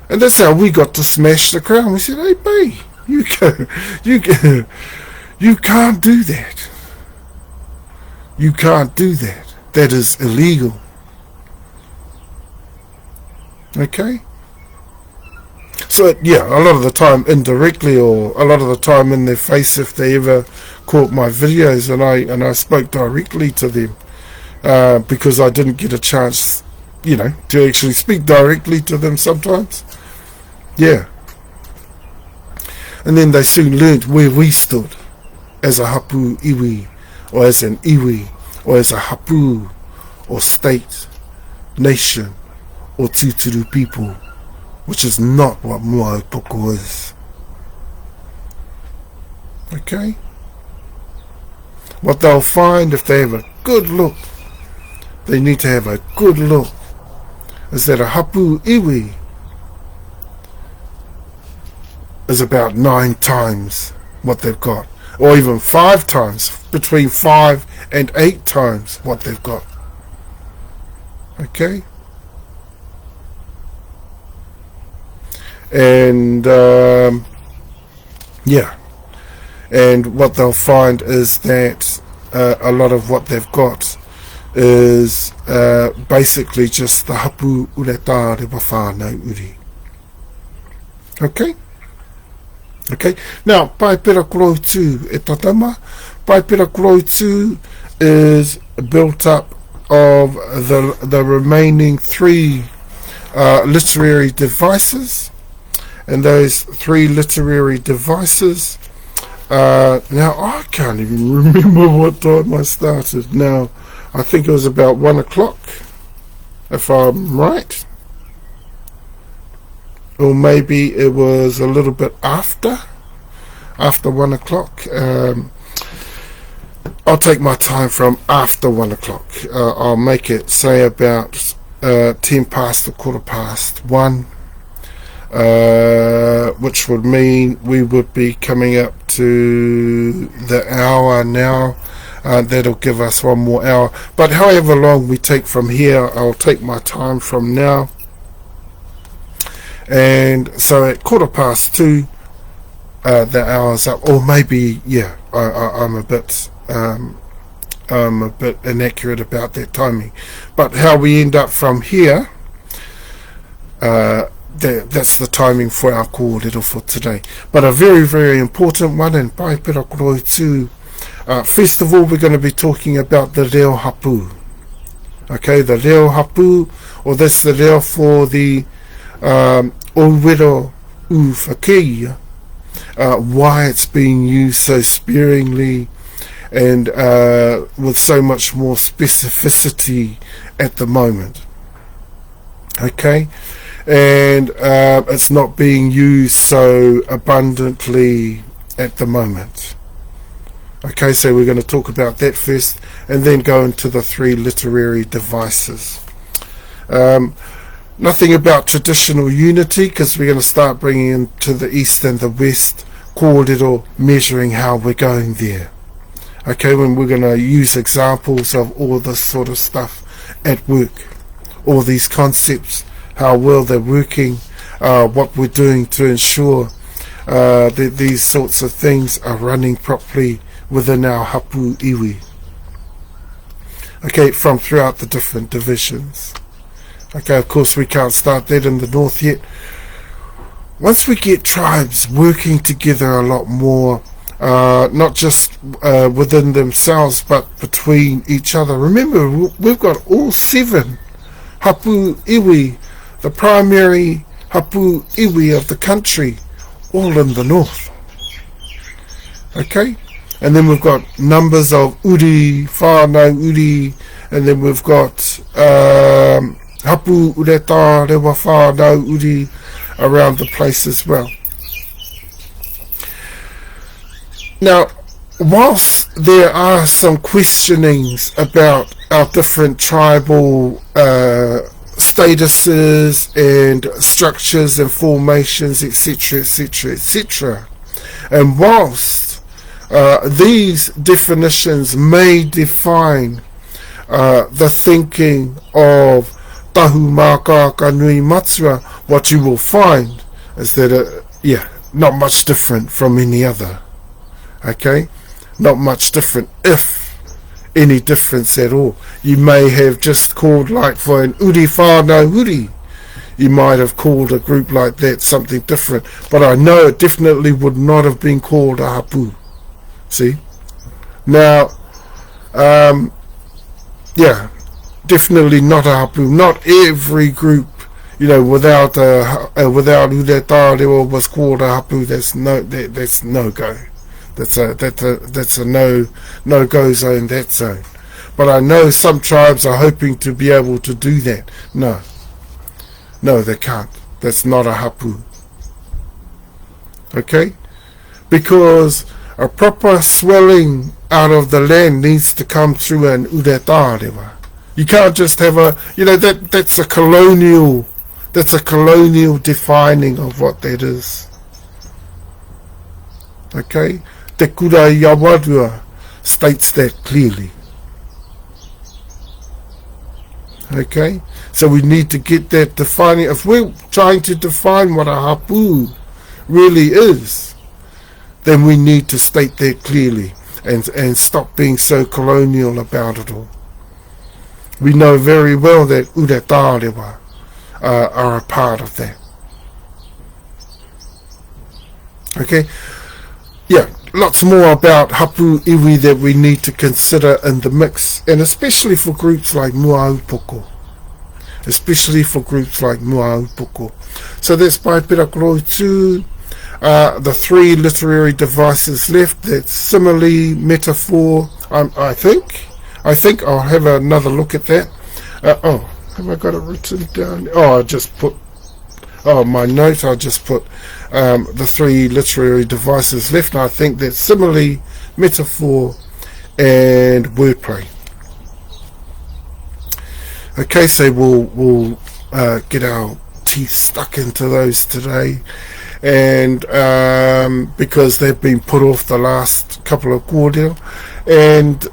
And that's how we got to smash the Crown. We said, hey, Bay, you can't do that. You can't do that. That is illegal. Okay? So, yeah, a lot of the time indirectly, or a lot of the time in their face if they ever caught my videos and I spoke directly to them because I didn't get a chance, you know, to actually speak directly to them sometimes. Yeah. And then they soon learnt where we stood as a hapu iwi, or as an iwi, or as a hapu, or state, nation, or tūturu people, which is not what Moaupoko is. Okay? What they'll find if they have a good look, they need to have a good look, is that a hapu iwi is about 9 times what they've got, or even 5 times, between 5 and 8 times what they've got. Okay? And yeah, and what they'll find is that a lot of what they've got is basically just the hapu ureta rewa whānau uri. Okay? Okay, now PaeperaKoroutu e tatama. PaeperaKoroutu is built up of the remaining 3 literary devices, and those 3 literary devices, now I can't even remember what time I started. Now I think it was about 1 o'clock, if I'm right, or maybe it was a little bit after 1 o'clock. I'll take my time from after 1 o'clock. I'll make it, say, about 10 past or 1:15, which would mean we would be coming up to the hour now. That'll give us 1 more hour. But however long we take from here, I'll take my time from now. And so at 2:15, the hour's up, or maybe, yeah, I'm a bit inaccurate about that timing. But how we end up from here, that's the timing for our kōrero for today. But a very, very important one in PaeperaKoroutu. First of all, we're going to be talking about the reo hapu. Okay, the reo hapu, or that's the reo for the Owero u whakeia, why it's being used so sparingly and with so much more specificity at the moment. Okay, and it's not being used so abundantly at the moment. Okay, so we're going to talk about that first, and then go into the 3 literary devices. Nothing about traditional unity, because we're going to start bringing into the East and the West kōrero, measuring how we're going there. Okay, when we're going to use examples of all this sort of stuff at work, all these concepts, how well they're working, what we're doing to ensure that these sorts of things are running properly within our hapu iwi. Okay, from throughout the different divisions. Okay, of course we can't start that in the north yet. Once we get tribes working together a lot more, not just within themselves, but between each other. Remember, we've got all 7 hapu iwi, the primary hapu iwi of the country, all in the north. Okay? And then we've got numbers of uri, whānau uri, and then we've got hapu ureta rewa whānau uri around the place as well. Now, whilst there are some questionings about our different tribal statuses and structures and formations, etc., etc., etc., and whilst these definitions may define the thinking of Tahumaakaakanuimatua, what you will find is that, not much different from any other. Okay? Not much different, if any difference at all. You may have just called, like for an uri whānau uri, you might have called a group like that something different. But I know it definitely would not have been called a hapu. See? Now, definitely not a hapu. Not every group, without ureta rewa was called a hapu. That's no go. That's a no go zone. That zone. But I know some tribes are hoping to be able to do that. No, they can't. That's not a hapu. Okay, because a proper swelling out of the land needs to come through an ureta rewa. You can't just have that's a colonial defining of what that is. Okay? Te kura ia warua states that clearly. Okay? So we need to get that defining. If we're trying to define what a hapu really is, then we need to state that clearly and stop being so colonial about it all. We know very well that uratārewa are a part of that. Okay? Yeah, lots more about hapu iwi that we need to consider in the mix, and especially for groups like Muaupoko. Especially for groups like Muaupoko. So that's PaeperaKoroutu. The three literary devices left, that's simile, metaphor, I think I'll have another look at that. Have I got it written down? My note, I just put the three literary devices left, and I think that's simile, metaphor, and wordplay. Okay, so we'll get our teeth stuck into those today, and because they've been put off the last couple of kōrero, and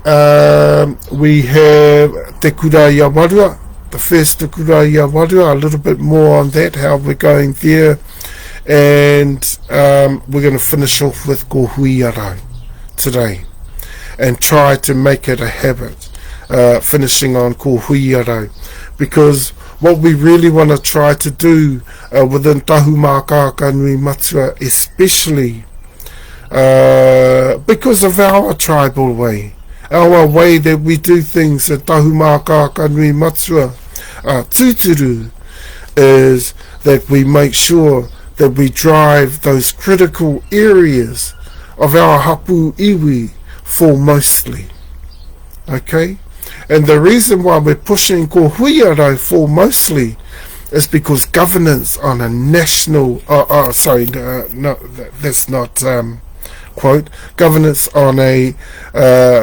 we have te kura ia warua, the first te kura ia warua, a little bit more on that, how we're going there, and we're going to finish off with Kohuiarau today, and try to make it a habit, finishing on Kohuiarau, because what we really want to try to do within Tahumaakaakanuimatua, especially because of our tribal way, our way that we do things at Tahumaakaakanuimatua, Tutura, is that we make sure that we drive those critical areas of our hapu iwi foremostly. Okay? And the reason why we're pushing Kohuiarau foremostly is because governance on a national, that's not quote, governance on a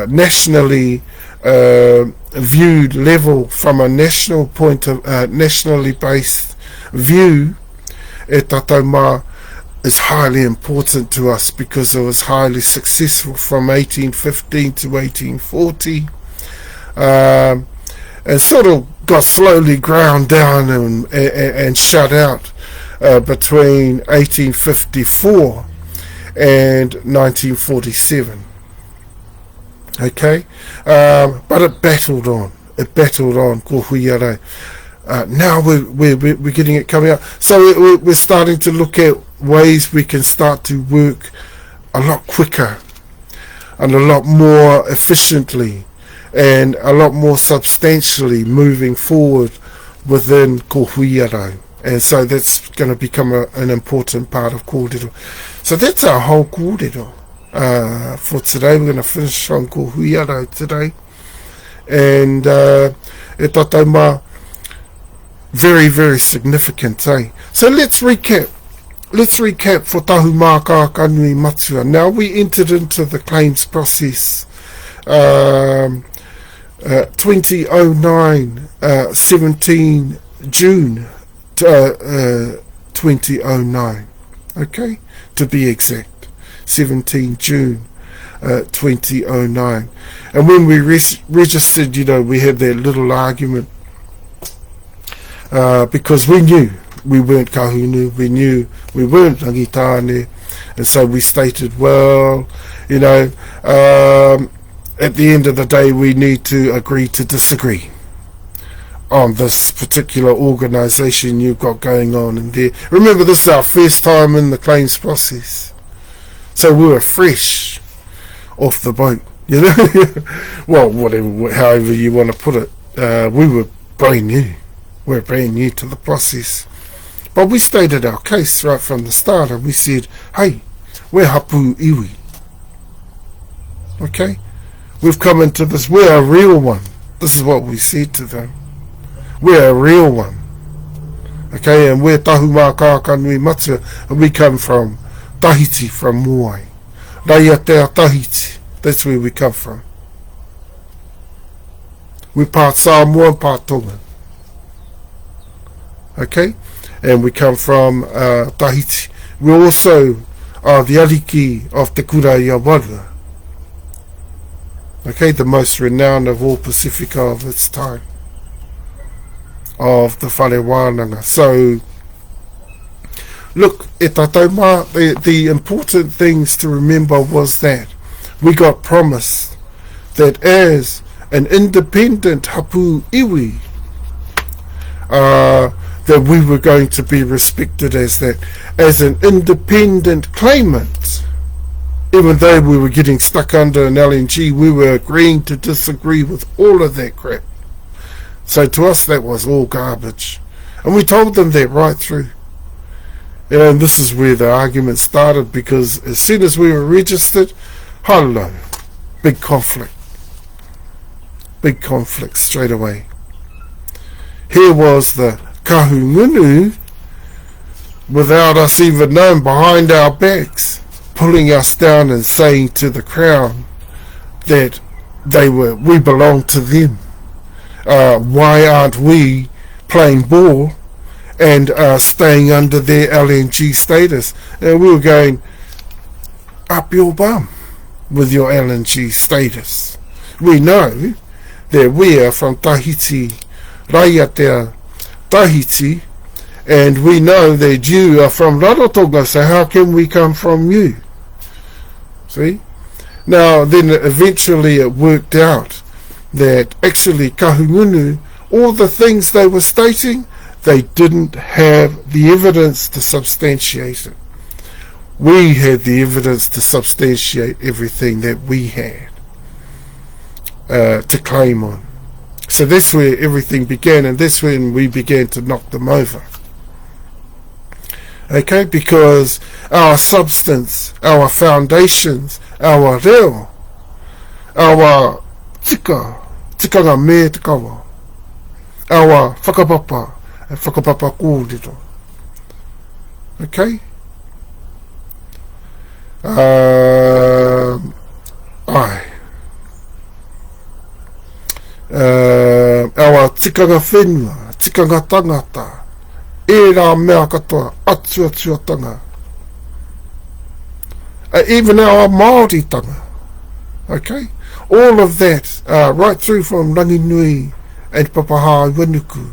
nationally viewed level, from a national point of, nationally based view, e tatauma is highly important to us, because it was highly successful from 1815 to 1840. And sort of got slowly ground down and shut out between 1854 and 1947. Okay, but it battled on. Kohuiarau. Now we're getting it coming out. So we're starting to look at ways we can start to work a lot quicker and a lot more efficiently and a lot more substantially moving forward within Kohuiarau. And so that's going to become an important part of kōrero. So that's our whole kōrero for today. We're going to finish on Kohuiarau today. And e tatauma, very, very significant, eh? So let's recap. Let's recap for Tahumaakaakanuimatua. Now, we entered into the claims process 2009, 17 June 2009, okay, to be exact, 17 June 2009. And when we registered, we had that little argument because we knew we weren't kahunu, we knew we weren't rangitane, and so we stated, well, at the end of the day, we need to agree to disagree on this particular organisation you've got going on in there. Remember, this is our first time in the claims process, so we were fresh off the boat, well, whatever, however you want to put it. We were brand new. We're brand new to the process, but we stated our case right from the start, and we said, hey, we're hapu iwi, okay? We've come into this, we're a real one. This is what we said to them. We're a real one. Okay, and we're Tahumaakaakanuimatua, and we come from Tahiti, from Moai. Raiatea Tahiti, that's where we come from. We're part Samoa and part Tongan. Okay, and we come from Tahiti. We're also the Ariki of Te Kura ia Warua. Okay, the most renowned of all Pacifica of its time, of the Whare Wānanga. So, look, e tātou mā, the important things to remember was that we got promised that as an independent Hapu iwi, that we were going to be respected as that, as an independent claimant. Even though we were getting stuck under an LNG, we were agreeing to disagree with all of that crap. So to us, that was all garbage. And we told them that right through. And this is where the argument started, because as soon as we were registered, hello, big conflict. Big conflict straight away. Here was the kahungunu, without us even knowing, behind our backs, pulling us down and saying to the Crown that we belonged to them. Why aren't we playing ball and staying under their LNG status? And we were going, up your bum with your LNG status. We know that we are from Tahiti, Raiatea Tahiti, and we know that you are from Rarotonga, so how can we come from you? See? Now, then eventually it worked out that actually kahungunu, all the things they were stating, they didn't have the evidence to substantiate it. We had the evidence to substantiate everything that we had to claim on. So that's where everything began, and that's when we began to knock them over. Okay, because our substance, our foundations, our reo, our tikanga me te kawa, our whakapapa and PaeperaKoroutu. Okay? Our tikanga whenua, tikanga tangata, e rā mea katoa, atuatanga. Even our Māori tanga. Okay? All of that, right through from Ranginui and Papaha Winuku,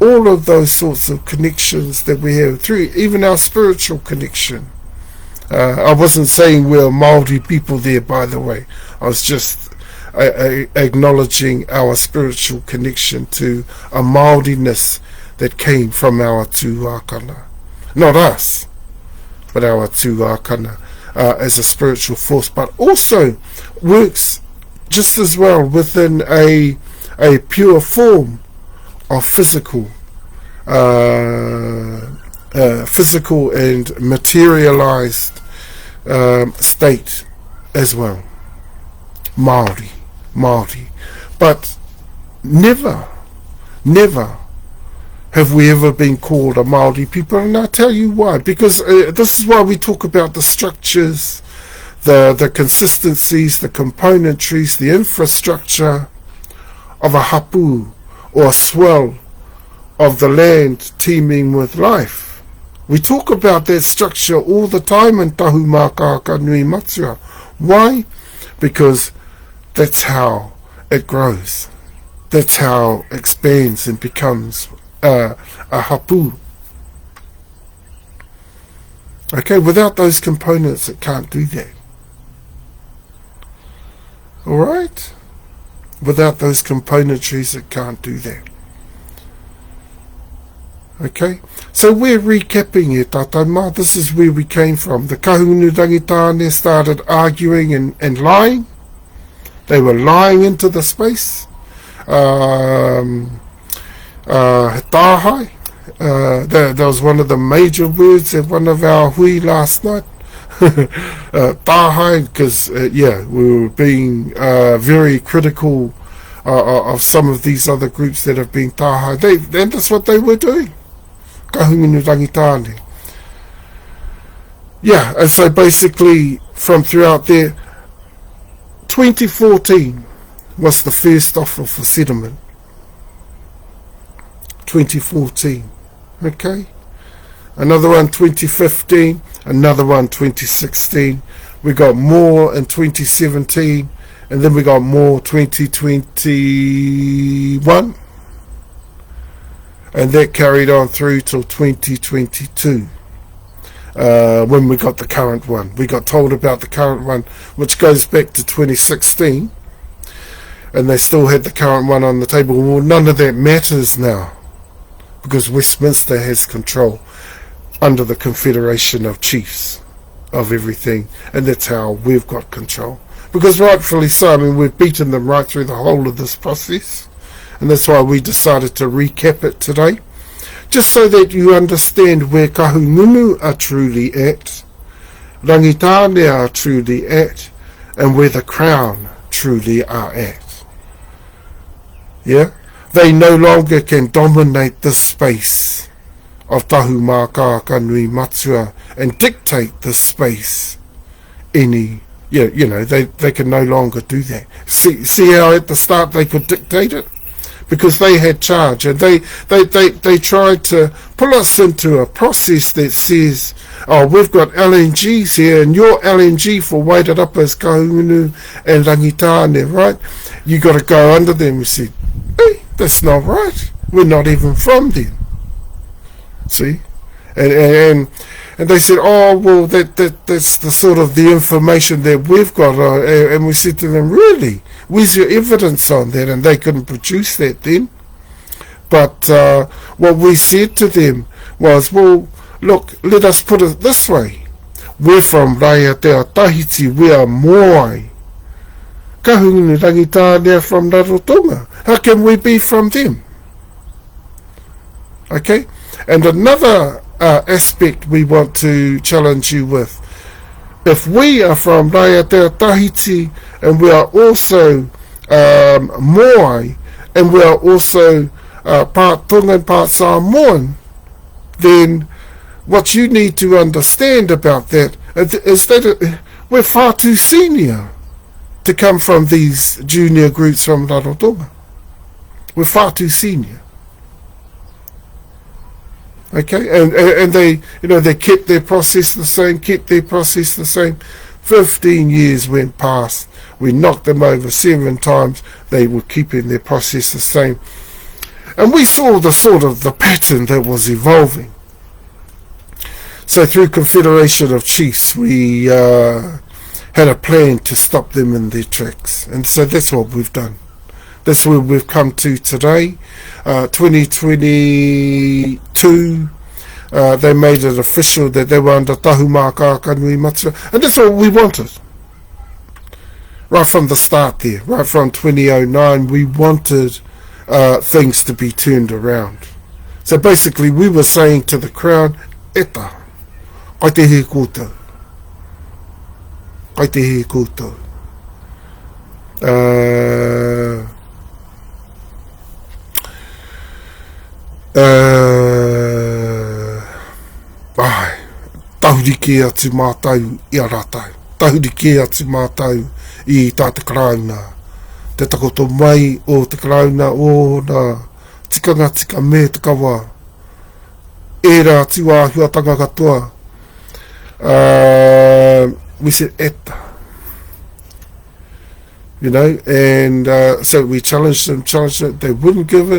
all of those sorts of connections that we have through, even our spiritual connection. I wasn't saying we're Māori people there, by the way. I was just acknowledging our spiritual connection to a Māoriness that came from our tūākana. Not us, but our tūākana as a spiritual force, but also works just as well within a pure form of physical and materialized state as well. Māori. But never have we ever been called a Māori people, and I'll tell you why. Because this is why we talk about the structures, the consistencies, the componentries, the infrastructure of a hapu, or a swell of the land teeming with life. We talk about that structure all the time in Tahumaakaakanuimatua. Why? Because that's how it grows. That's how it expands and becomes a hapu. Okay, without those components it can't do that. Alright? Without those componentries it can't do that. Okay, so we're recapping here, tātou mā. This is where we came from. The kahungunu rangitāne started arguing and lying. They were lying into the space. Tāhai. That was one of the major words of one of our hui last night. Tāhai, because, we were being very critical of some of these other groups that have been tāhai. And that's what they were doing. Kahungunu rangitāne. Yeah, and so basically from throughout there, 2014 was the first offer for settlement. 2014. Okay? Another one 2015, another one 2016. We got more in 2017, and then we got more 2021, and that carried on through till 2022. When we got the current one, we got told about the current one, which goes back to 2016, and they still had the current one on the table. Well, none of that matters now, because Westminster has control under the Confederation of Chiefs of everything, and that's how we've got control. Because rightfully so, I mean, we've beaten them right through the whole of this process, and that's why we decided to recap it today, just so that you understand where Kahungunu are truly at, Rangitane are truly at, and where the Crown truly are at. Yeah? They no longer can dominate this space of Tahumaakaakanuimatua and dictate the space any, you know, they can no longer do that. See how at the start they could dictate it? Because they had charge, and they tried to pull us into a process that says, oh, we've got LNGs here, and your LNG for Wairarapas, Kahungunu and Rangitane, right? You got to go under them. We said, hey, that's not right. We're not even from them. See? And they said, oh, well, that's the sort of the information that we've got. And we said to them, really? Where's your evidence on that? And they couldn't produce that then. But what we said to them was, well, look, let us put it this way. We're from Raiatea Tahiti, we are Moai. Kahungunu Rangitane, they're from Rarotonga. How can we be from them? Okay? And another aspect we want to challenge you with. If we are from Raiatea Tahiti, and we are also Moai, and we are also part Tongan, part Samoan, then what you need to understand about that is that we're far too senior to come from these junior groups from Rarotonga. We're far too senior. Okay, and they, you know, they kept their process the same, 15 years went past. We knocked them over 7 times. They were keeping their process the same. And we saw the sort of the pattern that was evolving. So through Confederation of Chiefs, we had a plan to stop them in their tracks. And so that's what we've done. That's where we've come to today. 2022, they made it official that they were under Tahumaakaakanuimatua, and that's what we wanted. Right from the start there, right from 2009, we wanted things to be turned around. So basically, we were saying to the Crown, Eta, kai te he koutou. Kai te he koutou. Tahurike atu mātau I a rātai. Tahurike atu mātau I tā te karauna. Te takoto mai o te karauna o nā tikanga tika me te kawa. E rā atu āhuatanga katoa. We said eta. You know, and so we challenged them. They wouldn't give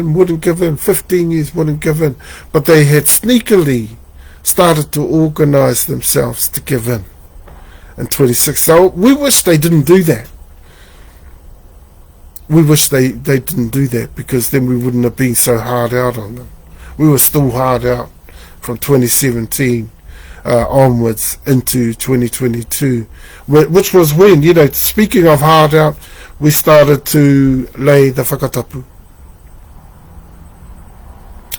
in, 15 years wouldn't give in. But they had sneakily started to organise themselves to give in 26. So we wish they didn't do that. We wish they didn't do that, because then we wouldn't have been so hard out on them. We were still hard out from 2017 onwards into 2022, which was when, you know, speaking of hard out, we started to lay the whakatapu.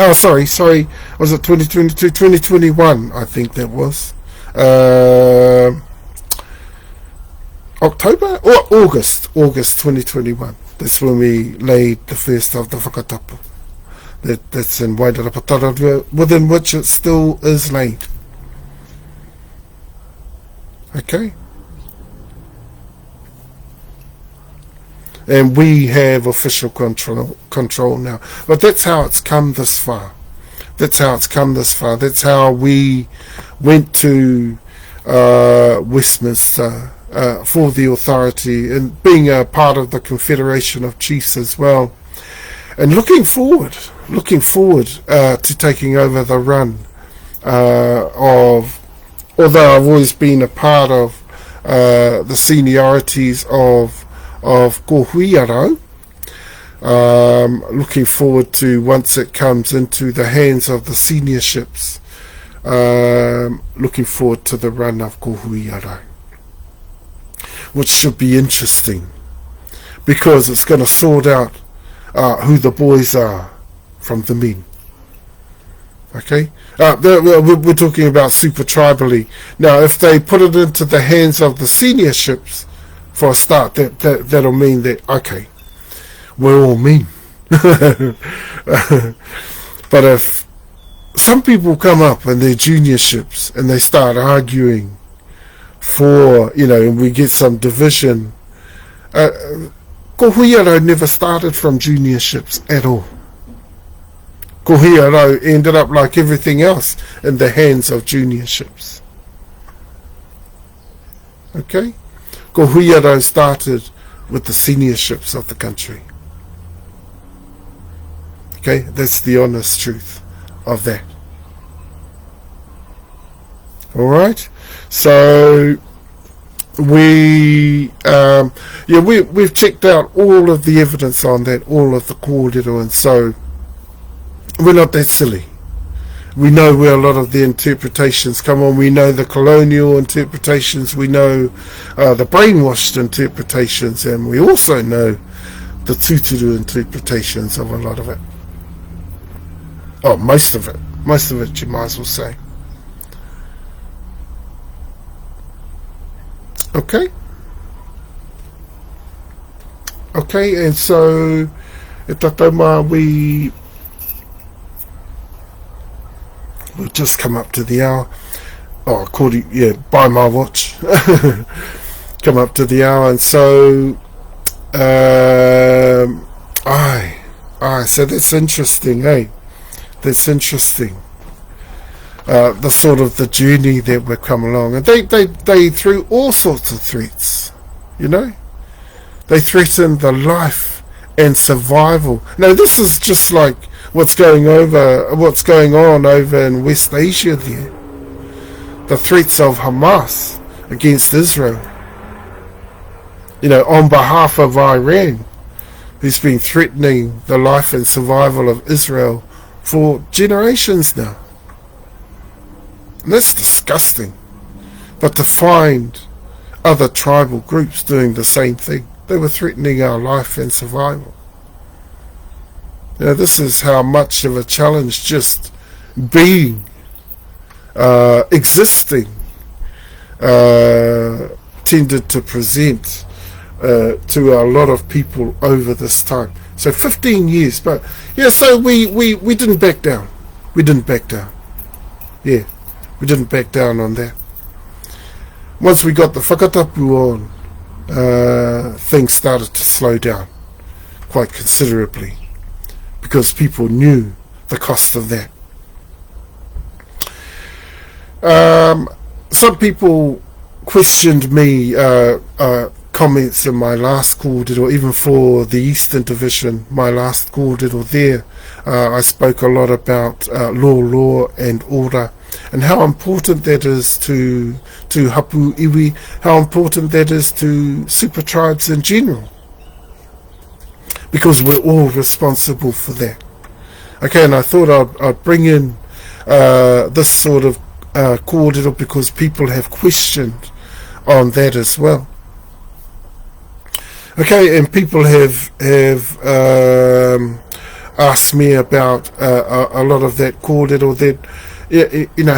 Oh, sorry, was it 2022? 2021, I think that was. October? Or August 2021. That's when we laid the first of the whakatapu. That's in Wairarapa, within which it still is laid. Okay? And we have official control now. But that's how it's come this far. That's how we went to Westminster for the authority, and being a part of the Confederation of Chiefs as well, and looking forward to taking over the run of, although I've always been a part of the seniorities of Kohuiarau, looking forward to, once it comes into the hands of the seniorships, looking forward to the run of Kohuiarau, which should be interesting, because it's going to sort out who the boys are from the men. Okay, we're talking about super tribally. Now, if they put it into the hands of the seniorships for a start, that'll mean that, okay, we're all men. But if some people come up and they're juniorships and they start arguing for, and we get some division, Kohuiarau never started from juniorships at all. Kohuiarau ended up, like everything else, in the hands of juniorships. Okay? Kohuiarau started with the seniorships of the country. Okay? That's the honest truth of that. Alright? So we've checked out all of the evidence on that, all of the kōrero, and so we're not that silly. We know where a lot of the interpretations come on. We know the colonial interpretations, we know the brainwashed interpretations, and we also know the Tutura interpretations of a lot of it. Oh, most of it you might as well say. Okay, and so e tatauma, we'll just come up to the hour. Oh, by my watch. Come up to the hour, and so so that's interesting, eh? That's interesting. The sort of the journey that we've come along, and they threw all sorts of threats. They threatened the life and survival. Now, this is just like what's going on over in West Asia there. The threats of Hamas against Israel. On behalf of Iran, who's been threatening the life and survival of Israel for generations now. And that's disgusting. But to find other tribal groups doing the same thing, they were threatening our life and survival. This is how much of a challenge just being, existing, tended to present to a lot of people over this time. So 15 years, but so we didn't back down. We didn't back down. Yeah, we didn't back down on that. Once we got the whakatapu on, things started to slow down quite considerably, because people knew the cost of that. Some people questioned me, comments in my last kōrero, even for the Eastern Division, my last kōrero there. I spoke a lot about law and order, and how important that is to Hapu iwi, how important that is to super tribes in general, because we're all responsible for that. Okay, and I thought I'd bring in this sort of kōrero, because people have questioned on that as well. Okay, and people have asked me about a lot of that kōrero, that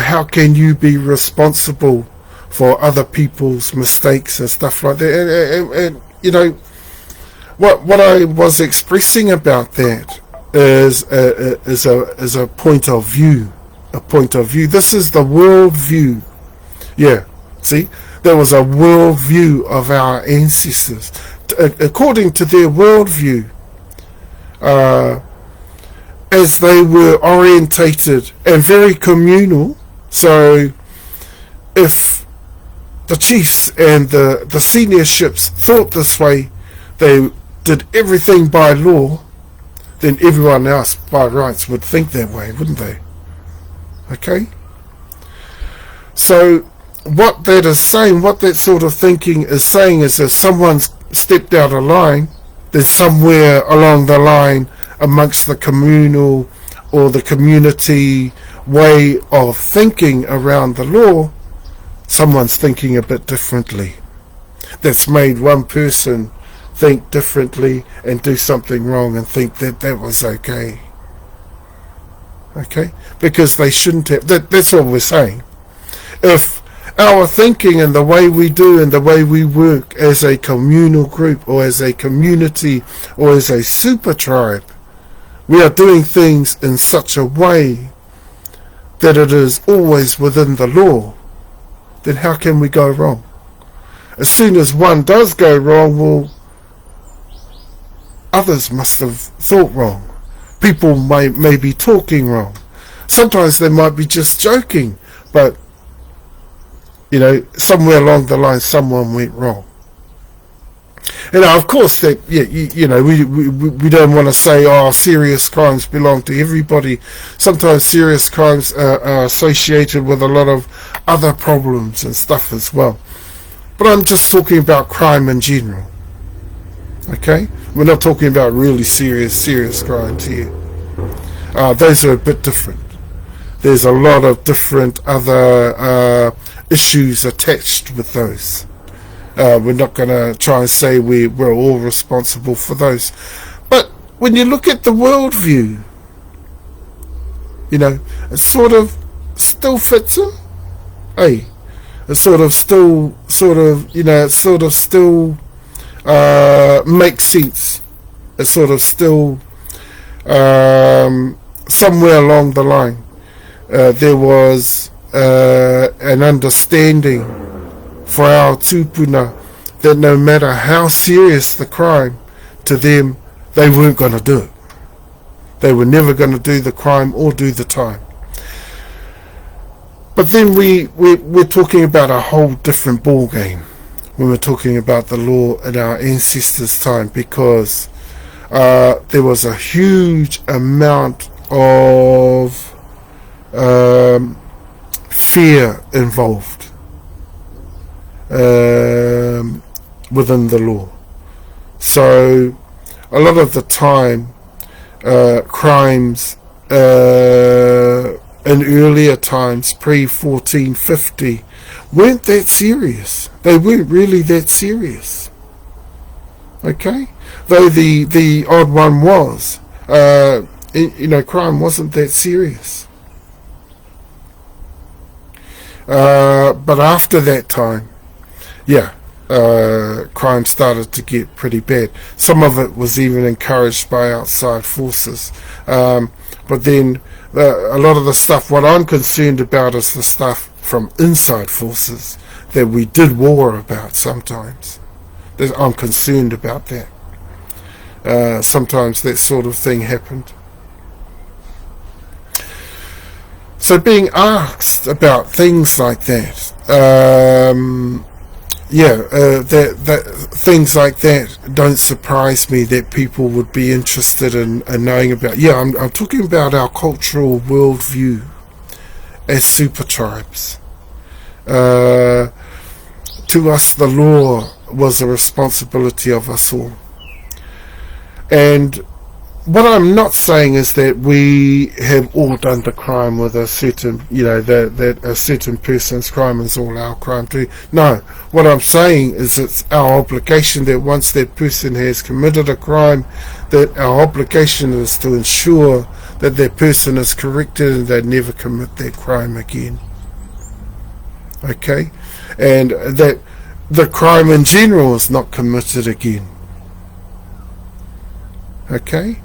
how can you be responsible for other people's mistakes and stuff like that, and what I was expressing about that is a point of view. This is the world view. Yeah, see, there was a world view of our ancestors. According to their worldview, as they were orientated and very communal. So if the chiefs and the seniorships thought this way, they did everything by law, then everyone else by rights would think that way, wouldn't they? Okay? So what that is saying, what that sort of thinking is saying, is if someone's stepped out of line, then somewhere along the line amongst the communal or the community way of thinking around the law, someone's thinking a bit differently. That's made one person think differently and do something wrong and think that that was okay. Okay? Because they shouldn't have. That's all we're saying. If our thinking and the way we do and the way we work as a communal group or as a community or as a super tribe, we are doing things in such a way that it is always within the law, then how can we go wrong? As soon as one does go wrong, well, others must have thought wrong. People may be talking wrong. Sometimes they might be just joking, but somewhere along the line someone went wrong. Of course, that we don't want to say, serious crimes belong to everybody. Sometimes serious crimes are associated with a lot of other problems and stuff as well. But I'm just talking about crime in general. Okay? We're not talking about really serious crimes here. Those are a bit different. There's a lot of different other issues attached with those. We're not going to try and say we're all responsible for those. But when you look at the worldview, it sort of still fits in. Hey, it sort of still makes sense. It sort of still, somewhere along the line, there was an understanding for our tupuna that no matter how serious the crime, to them, they weren't going to do it. They were never going to do the crime or do the time. But then we're talking about a whole different ball game when we're talking about the law in our ancestors' time, because there was a huge amount of fear involved within the law. So a lot of the time crimes in earlier times, pre-1450, weren't that serious. They weren't really that serious. Okay? Though the odd one was, crime wasn't that serious. But after that time, crime started to get pretty bad. Some of it was even encouraged by outside forces. But then a lot of the stuff, what I'm concerned about is the stuff from inside forces that we did war about sometimes. I'm concerned about that. Sometimes that sort of thing happened. So being asked about things like that, things like that don't surprise me that people would be interested in knowing about. I'm talking about our cultural worldview as super tribes. To us, the law was a responsibility of us all. And what I'm not saying is that we have all done the crime with a certain, that a certain person's crime is all our crime too. No, what I'm saying is it's our obligation that once that person has committed a crime, that our obligation is to ensure that that person is corrected and they never commit that crime again. Okay? And that the crime in general is not committed again. Okay?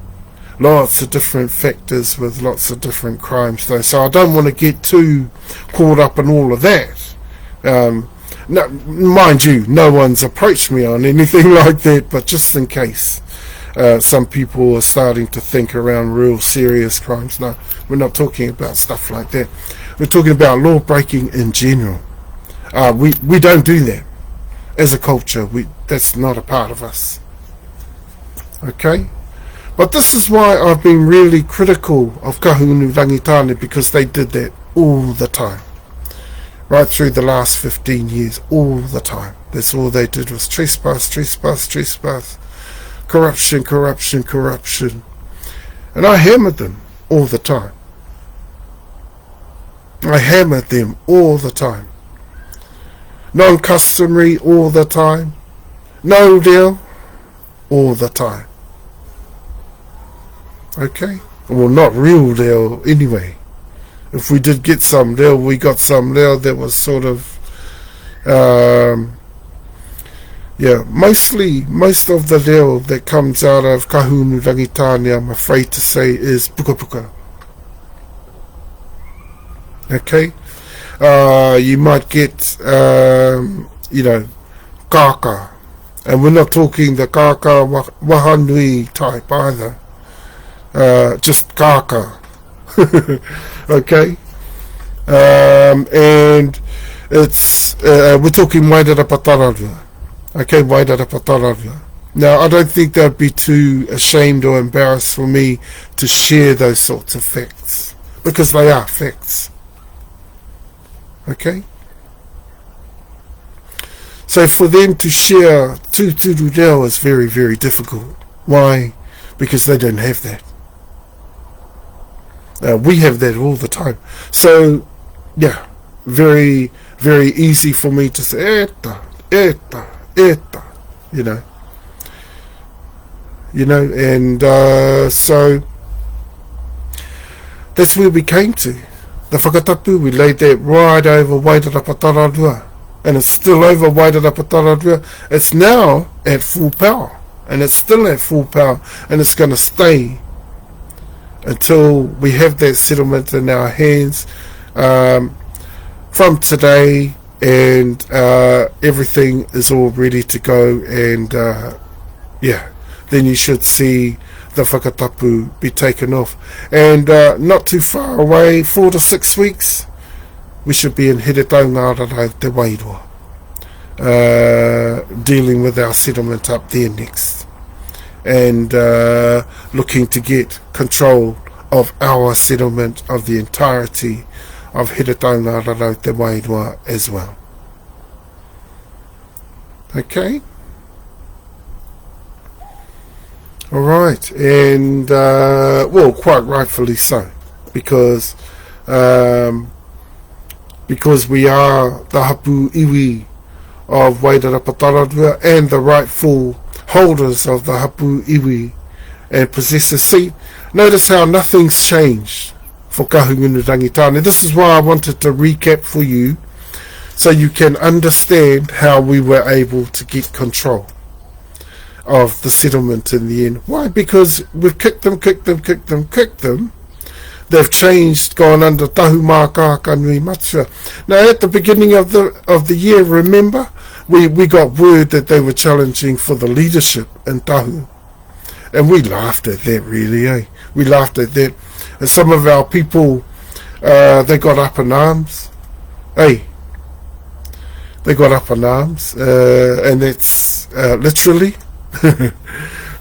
Lots of different factors with lots of different crimes though, so I don't want to get too caught up in all of that. No, mind you, no one's approached me on anything like that, but just in case some people are starting to think around real serious crimes. No, we're not talking about stuff like that. We're talking about law breaking in general. We don't do that as a culture. That's not a part of us. Okay? But this is why I've been really critical of Kahungunu Rangitane, because they did that all the time. Right through the last 15 years, all the time. That's all they did was trespass, trespass, trespass. Corruption, corruption, corruption. And I hammered them all the time. I hammered them all the time. Non-customary all the time. No deal all the time. Okay? Well, not real deal anyway. If we did get some deal, we got some deal that was sort of most of the deal that comes out of Kahungunu Rangitane, I'm afraid to say, is puka puka. Okay? You might get, kaka. And we're not talking the kaka wahanui type either. Just kaka. Okay? And it's, we're talking wairara patararua. Okay, wairara patararua. Now, I don't think they'd be too ashamed or embarrassed for me to share those sorts of facts, because they are facts. Okay? So for them to share tūturu reo is very, very difficult. Why? Because they don't have that. We have that all the time. So, yeah, very, very easy for me to say, eta, and so that's where we came to. The whakatapu, we laid that right over Wairara Patararua, and it's still over Wairara Patararua. It's now at full power, and it's still at full power, and it's going to stay until we have that settlement in our hands from today, and everything is all ready to go, and then you should see the whakatapu be taken off. And not too far away, 4 to 6 weeks, we should be in Taunahanaha te Wairua, dealing with our settlement up there next, and looking to get control of our settlement of the entirety of Taunahanaha te Wairua as well. Okay? All right, and well, quite rightfully so, because we are the hapu iwi of Wairara Patararua and the rightful holders of the hapu iwi and possessors. See, notice how nothing's changed for Kahungunu Rangitane. This is why I wanted to recap for you, so you can understand how we were able to get control of the settlement in the end. Why? Because we've kicked them. They've changed, gone under Tahumaakaakanuimatua. Now, at the beginning of the year, remember, we got word that they were challenging for the leadership in Tahu, and we laughed at that, really. We laughed at that, and some of our people, they got up in arms. They got up in arms, and that's literally.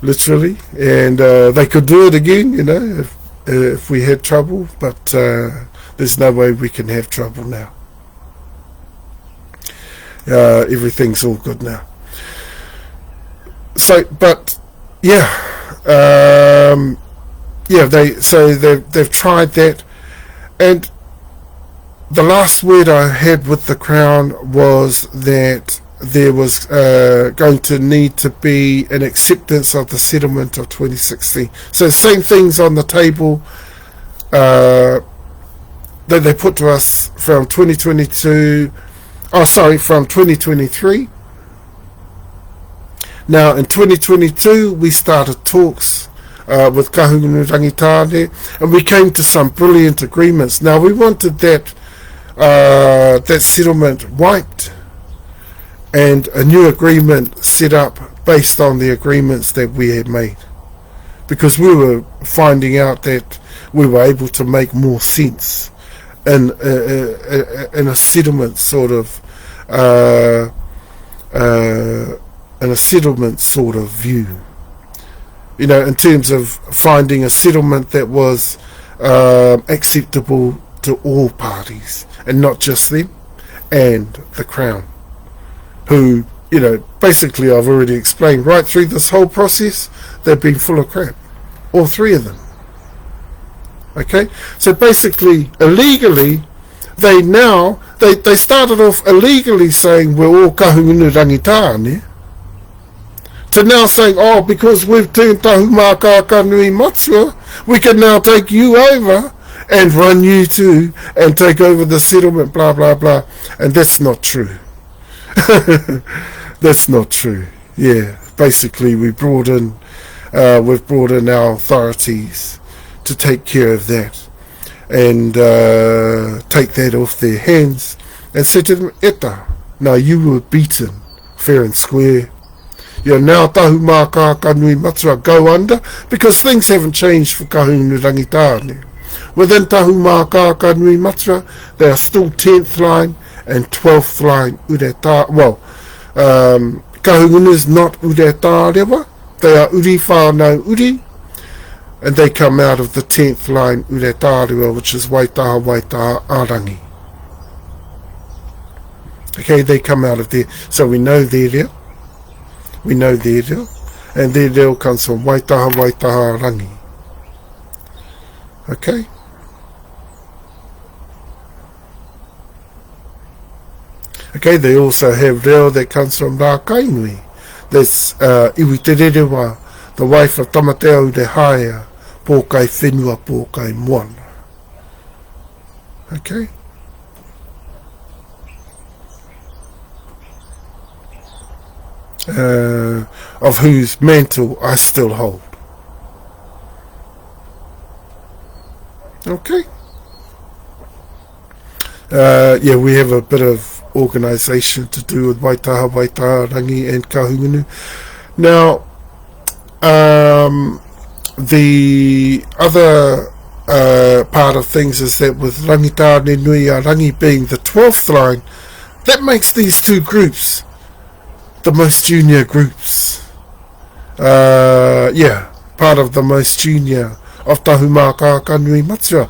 Literally, and they could do it again, if we had trouble, but there's no way we can have trouble now. Everything's all good now. So, but they've tried that, and the last word I had with the Crown was that there was going to need to be an acceptance of the settlement of 2016. So same things on the table that they put to us from 2023. Now in 2022 we started talks with Kahungunu Rangitane, and we came to some brilliant agreements. Now we wanted that settlement wiped, and a new agreement set up based on the agreements that we had made, because we were finding out that we were able to make more sense in a settlement sort of uh, in a settlement sort of view. In terms of finding a settlement that was acceptable to all parties, and not just them, and the Crown, who, basically I've already explained, right through this whole process, they've been full of crap. All three of them. Okay? So basically, illegally, they started off illegally saying we're all kahungunu rangitāne, to now saying, because we've turned Tahumaakaakanuimatua, we can now take you over and run you too and take over the settlement, blah, blah, blah. And that's not true. That's not true. Yeah, basically we've brought in our authorities to take care of that and take that off their hands and say to them, Eta, now you were beaten fair and square. You're now Tahumaakaakanuimatua, go under, because things haven't changed for kahungunu rangitāne. Within Tahumaakaakanuimatua, they are still 10th line and 12th line ureta. Well, kahungunu is not ureta rewa, they are uri whānau uri, and they come out of the 10th line ureta rewa, which is Waitaha Arangi. Okay, they come out of there. So we know they're there. We know their reo, and their reo comes from Waitaha Rangi. Okay? Okay, they also have reo that comes from Rā Kainui. That's Iwi Te Rerewa, the wife of Moteo de Haia, pōkai whenua, pōkai moana. Okay? Of whose mantle I still hold. Okay. We have a bit of organisation to do with Waitaha Rangi and Kahungunu. Now, the other part of things is that with Rangitāne Nui a Rangi being the 12th line, that makes these two groups the most junior groups. Part of the most junior of Tahumaakaakanuimatua.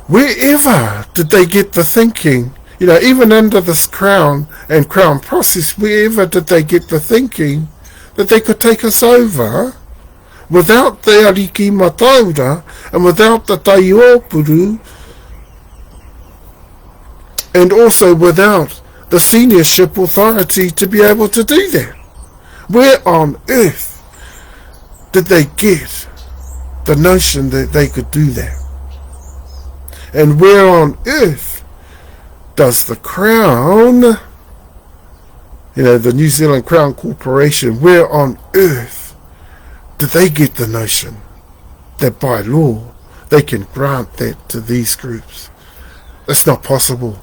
Wherever did they get the thinking, even under this crown and crown process, wherever did they get the thinking that they could take us over without the ariki mataura and without the taiopuru, and also without the seniorship authority to be able to do that? Where on earth did they get the notion that they could do that? And where on earth does the Crown, the New Zealand Crown Corporation, where on earth did they get the notion that by law they can grant that to these groups? It's not possible.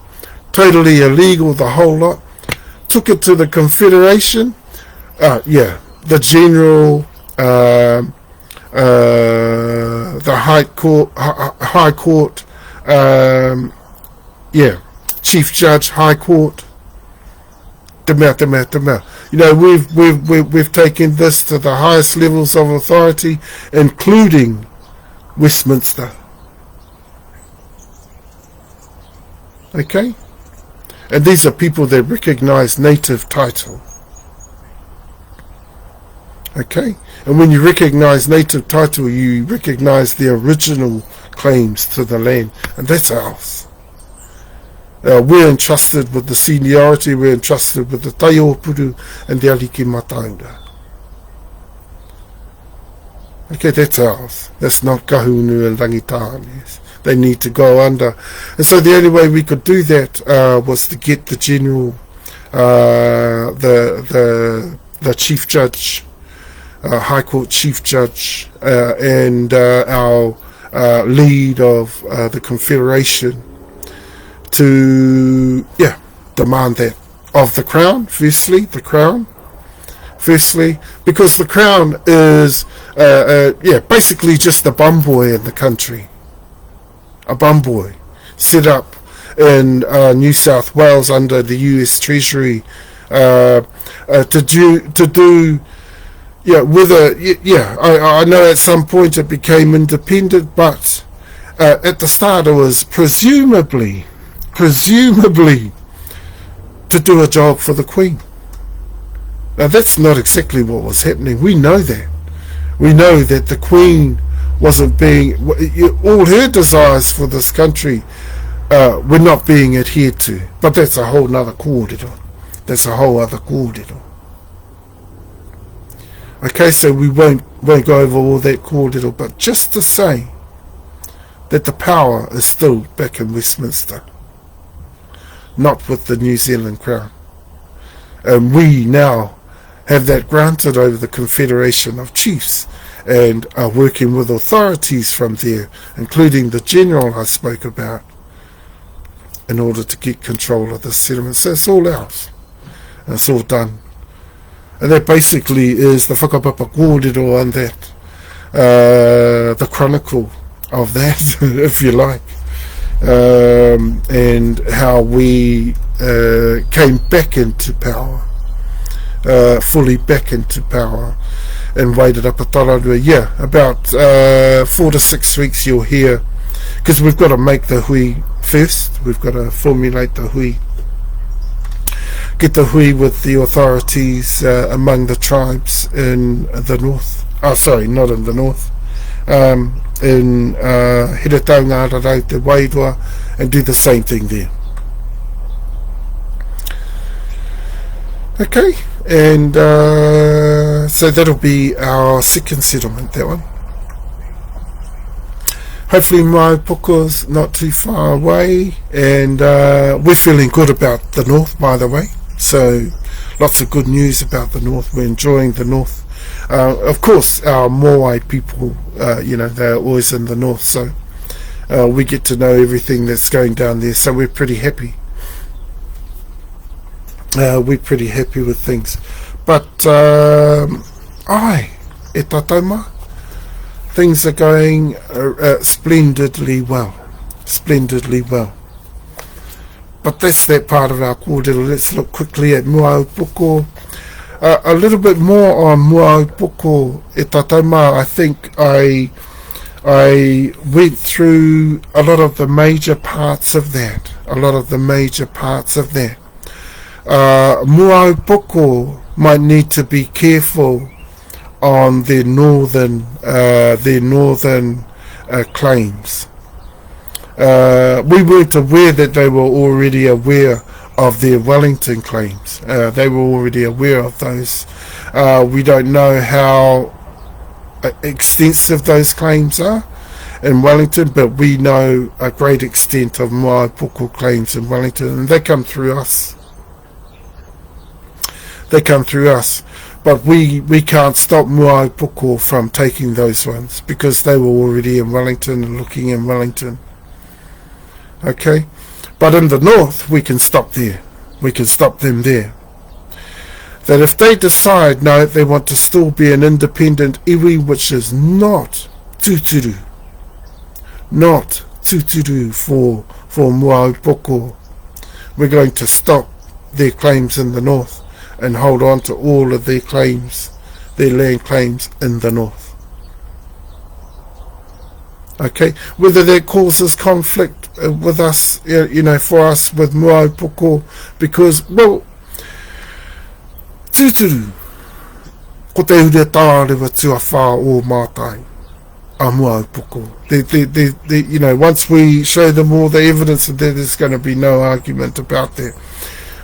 Totally illegal, the whole lot. Took it to the Confederation. The General, the High Court, Chief Judge, High Court. We've taken this to the highest levels of authority, including Westminster. Okay? And these are people that recognise native title. Okay? And when you recognise native title, you recognise the original claims to the land. And that's ours. We're entrusted with the seniority, we're entrusted with the taiopuru and the ariki mataura. Okay, that's ours. That's not kahungunu and rangitāne's. They need to go under. And so the only way we could do that was to get the general, the chief judge, High Court chief judge, and our lead of the Confederation to, demand that of the Crown, firstly, because the Crown is, basically just a bum boy in the country. A bum boy set up in New South Wales under the US Treasury to do I know at some point it became independent, but at the start it was presumably to do a job for the Queen. Now that's not exactly what was happening. We know that. We know that the Queen wasn't being, all her desires for this country were not being adhered to. But that's a whole other kōrero. That's a whole other kōrero. Okay, so we won't go over all that kōrero, but just to say that the power is still back in Westminster, not with the New Zealand Crown. And we now have that granted over the Confederation of Chiefs and are working with authorities from there, including the General I spoke about, in order to get control of the settlement. So it's all ours. And it's all done. And that basically is the whakapapa kōrero on that, the chronicle of that, if you like, and how we came back into power, fully back into power, and waited up a Tararua. Yeah, about 4 to 6 weeks you'll hear, because we've got to make the hui first, we've got to formulate the hui, get the hui with the authorities among the tribes in the north. Oh, sorry, not in the north. In Taunahanaha, Te Wairua, and do the same thing there. Okay, and so that'll be our second settlement, that one. Hopefully my puko's not too far away, and we're feeling good about the north, by the way. So lots of good news about the north. We're enjoying the north. Of course, our Moai people, they're always in the north, so we get to know everything that's going down there. So we're pretty happy. We're pretty happy with things. But e tatauma, things are going splendidly well. Splendidly well. But that's that part of our kōrero. Let's look quickly at Moaupuko. A little bit more on Moaupuko e tatauma. I think I went through a lot of the major parts of that. Moaupuko might need to be careful on their northern claims. We weren't aware that they were already aware of their Wellington claims. They were already aware of those. We don't know how extensive those claims are in Wellington, but we know a great extent of Moaupuko claims in Wellington, and they come through us. But we can't stop Moaupuko from taking those ones, because they were already in Wellington and looking in Wellington. Okay, but in the north we can stop there. We can stop them there. That if they decide no, they want to still be an independent iwi, which is not tuturu for Moaupuko, we're going to stop their claims in the north and hold on to all of their claims, their land claims in the north. Okay, whether that causes conflict with us, for us with Moaupuko, because, well, tuturu, ko te ure tārewa tua whā o mātai a Moaupuko. Once we show them all the evidence, and there's going to be no argument about that.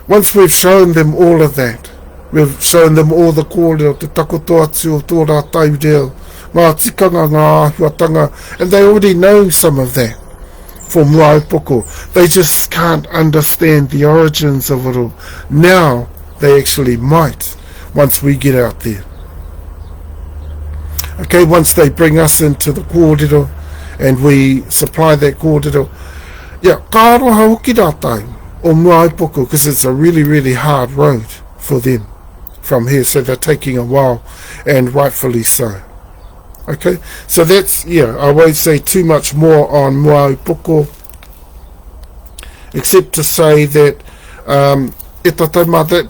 Once we've shown them all of that, we've shown them all the kōrero, te takoto atu o tō rātou reo, mā tikanga ngā āhuatanga, and they already know some of that for Moaupuko. They just can't understand the origins of it all. Now they actually might, once we get out there. Okay, once they bring us into the kōrero and we supply that kōrero, ka aroha hoki rā tai o Moaupuko, because it's a really, really hard road for them from here, so they're taking a while, and rightfully so. Okay, so that's, I won't say too much more on Moaupuko. except to say that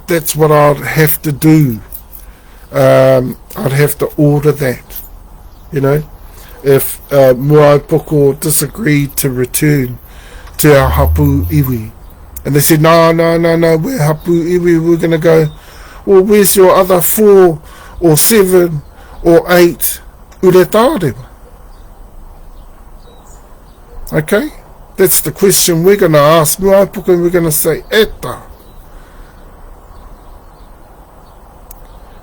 that's what I'd have to do. I'd have to order that, you know, if Moaipoko disagreed to return to our Hapu iwi. And they said, no, we're Hapu iwi, we're going to go, well, where's your other 4 or 7 or 8 uretārewa? Okay, that's the question we're going to ask Moaipoko, and we're going to say, eta.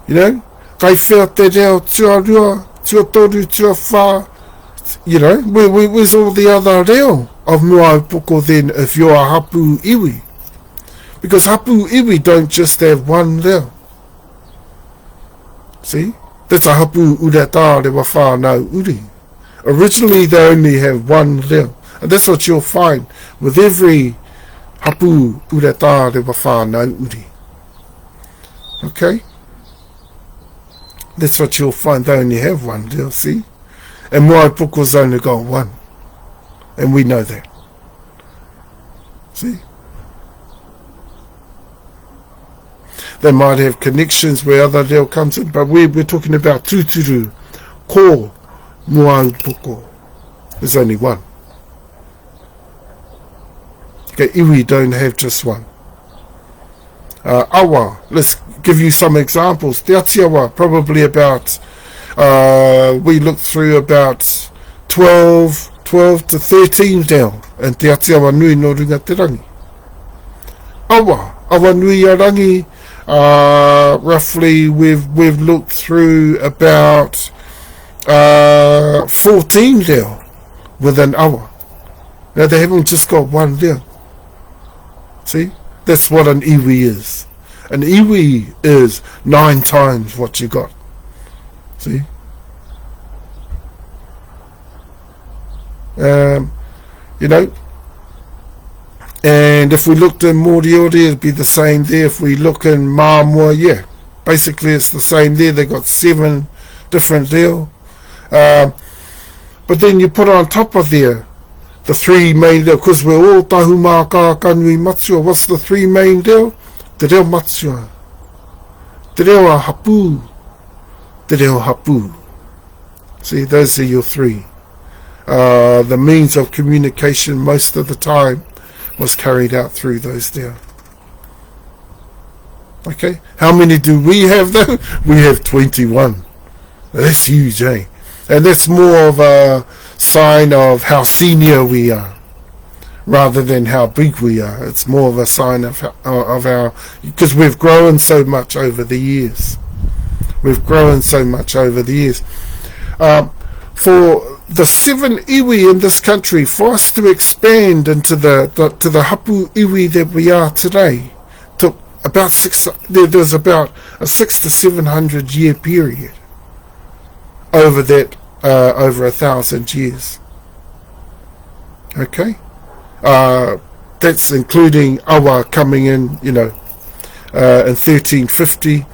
You know, kai whea te reo, tua rua, tua toru, tua wha. You know, where's all the other reo of Moaipoko then if you're a Hapu iwi? Because Hapu iwi don't just have one reo. See? That's a Hapu uretārewa whānau uri. Originally they only have one reo. And that's what you'll find with every Hapu uretārewa whānau uri. Okay? That's what you'll find. They only have one reo, see? And Moaipoko's only got one. And we know that. See? They might have connections where other reo comes in, but we're talking about Tuturu, Ko, Moaipoko. There's only one. Okay, iwi don't have just one. Awa, let's give you some examples. Te ati awa, probably about, we looked through about 12 to 13 reo, and te ati awa nui no runga te rangi. Awa nui a rangi, roughly we've looked through about 14 reo with an awa. Now they haven't just got one reo. See? That's what an iwi is. An iwi is 9 times what you got. See? You know, and if we looked in Moriori, it'd be the same there. If we look in Māmoa, yeah, basically it's the same there. They got 7 different reo. But then you put on top of there the 3 main reo, because we're all Tahumaakaakanuimatua. What's the 3 main reo? Te reo matua, te reo a Hapu, te reo Hapu. See, those are your 3. The means of communication most of the time was carried out through those there. Okay, how many do we have though? We have 21. That's huge, eh? And that's more of a sign of how senior we are, rather than how big we are. It's more of a sign of our, because we've grown so much over the years. We've grown so much over the years. For the 7 iwi in this country, for us to expand into the Hapu iwi that we are today, took about there was about a 600 to 700 year period over that, over 1,000 years. Okay, that's including awa coming in, you know, in 1350.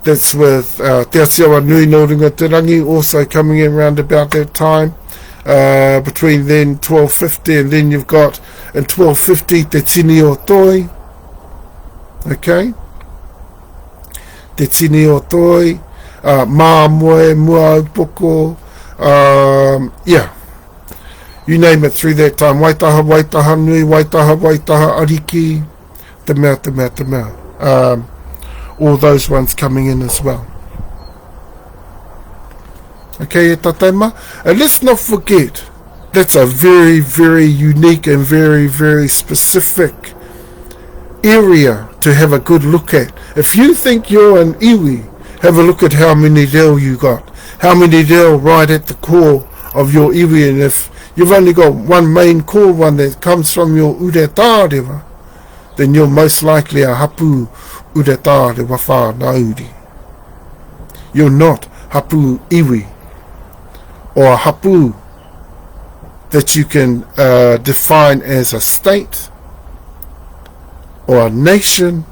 That's with Te Ati Awa Nui no Runga Te Rangi also coming in around about that time. Between then 1250, and then you've got in 1250 Te Tini o Toi. Okay, Te Tini o Toi, Māmoe, Moaipoko, yeah, you name it through that time. Waitaha Nui, Waitaha Ariki, te mea. All those ones coming in as well. Okay, and let's not forget, that's a very, very unique and very, very specific area to have a good look at. If you think you're an iwi, have a look at how many reo you got. How many reo right at the core of your iwi, and if you've only got one main core one that comes from your uretārewa, then you're most likely a Hapu uretārewa whānauri. You're not Hapu iwi, or a Hapu that you can define as a state or a nation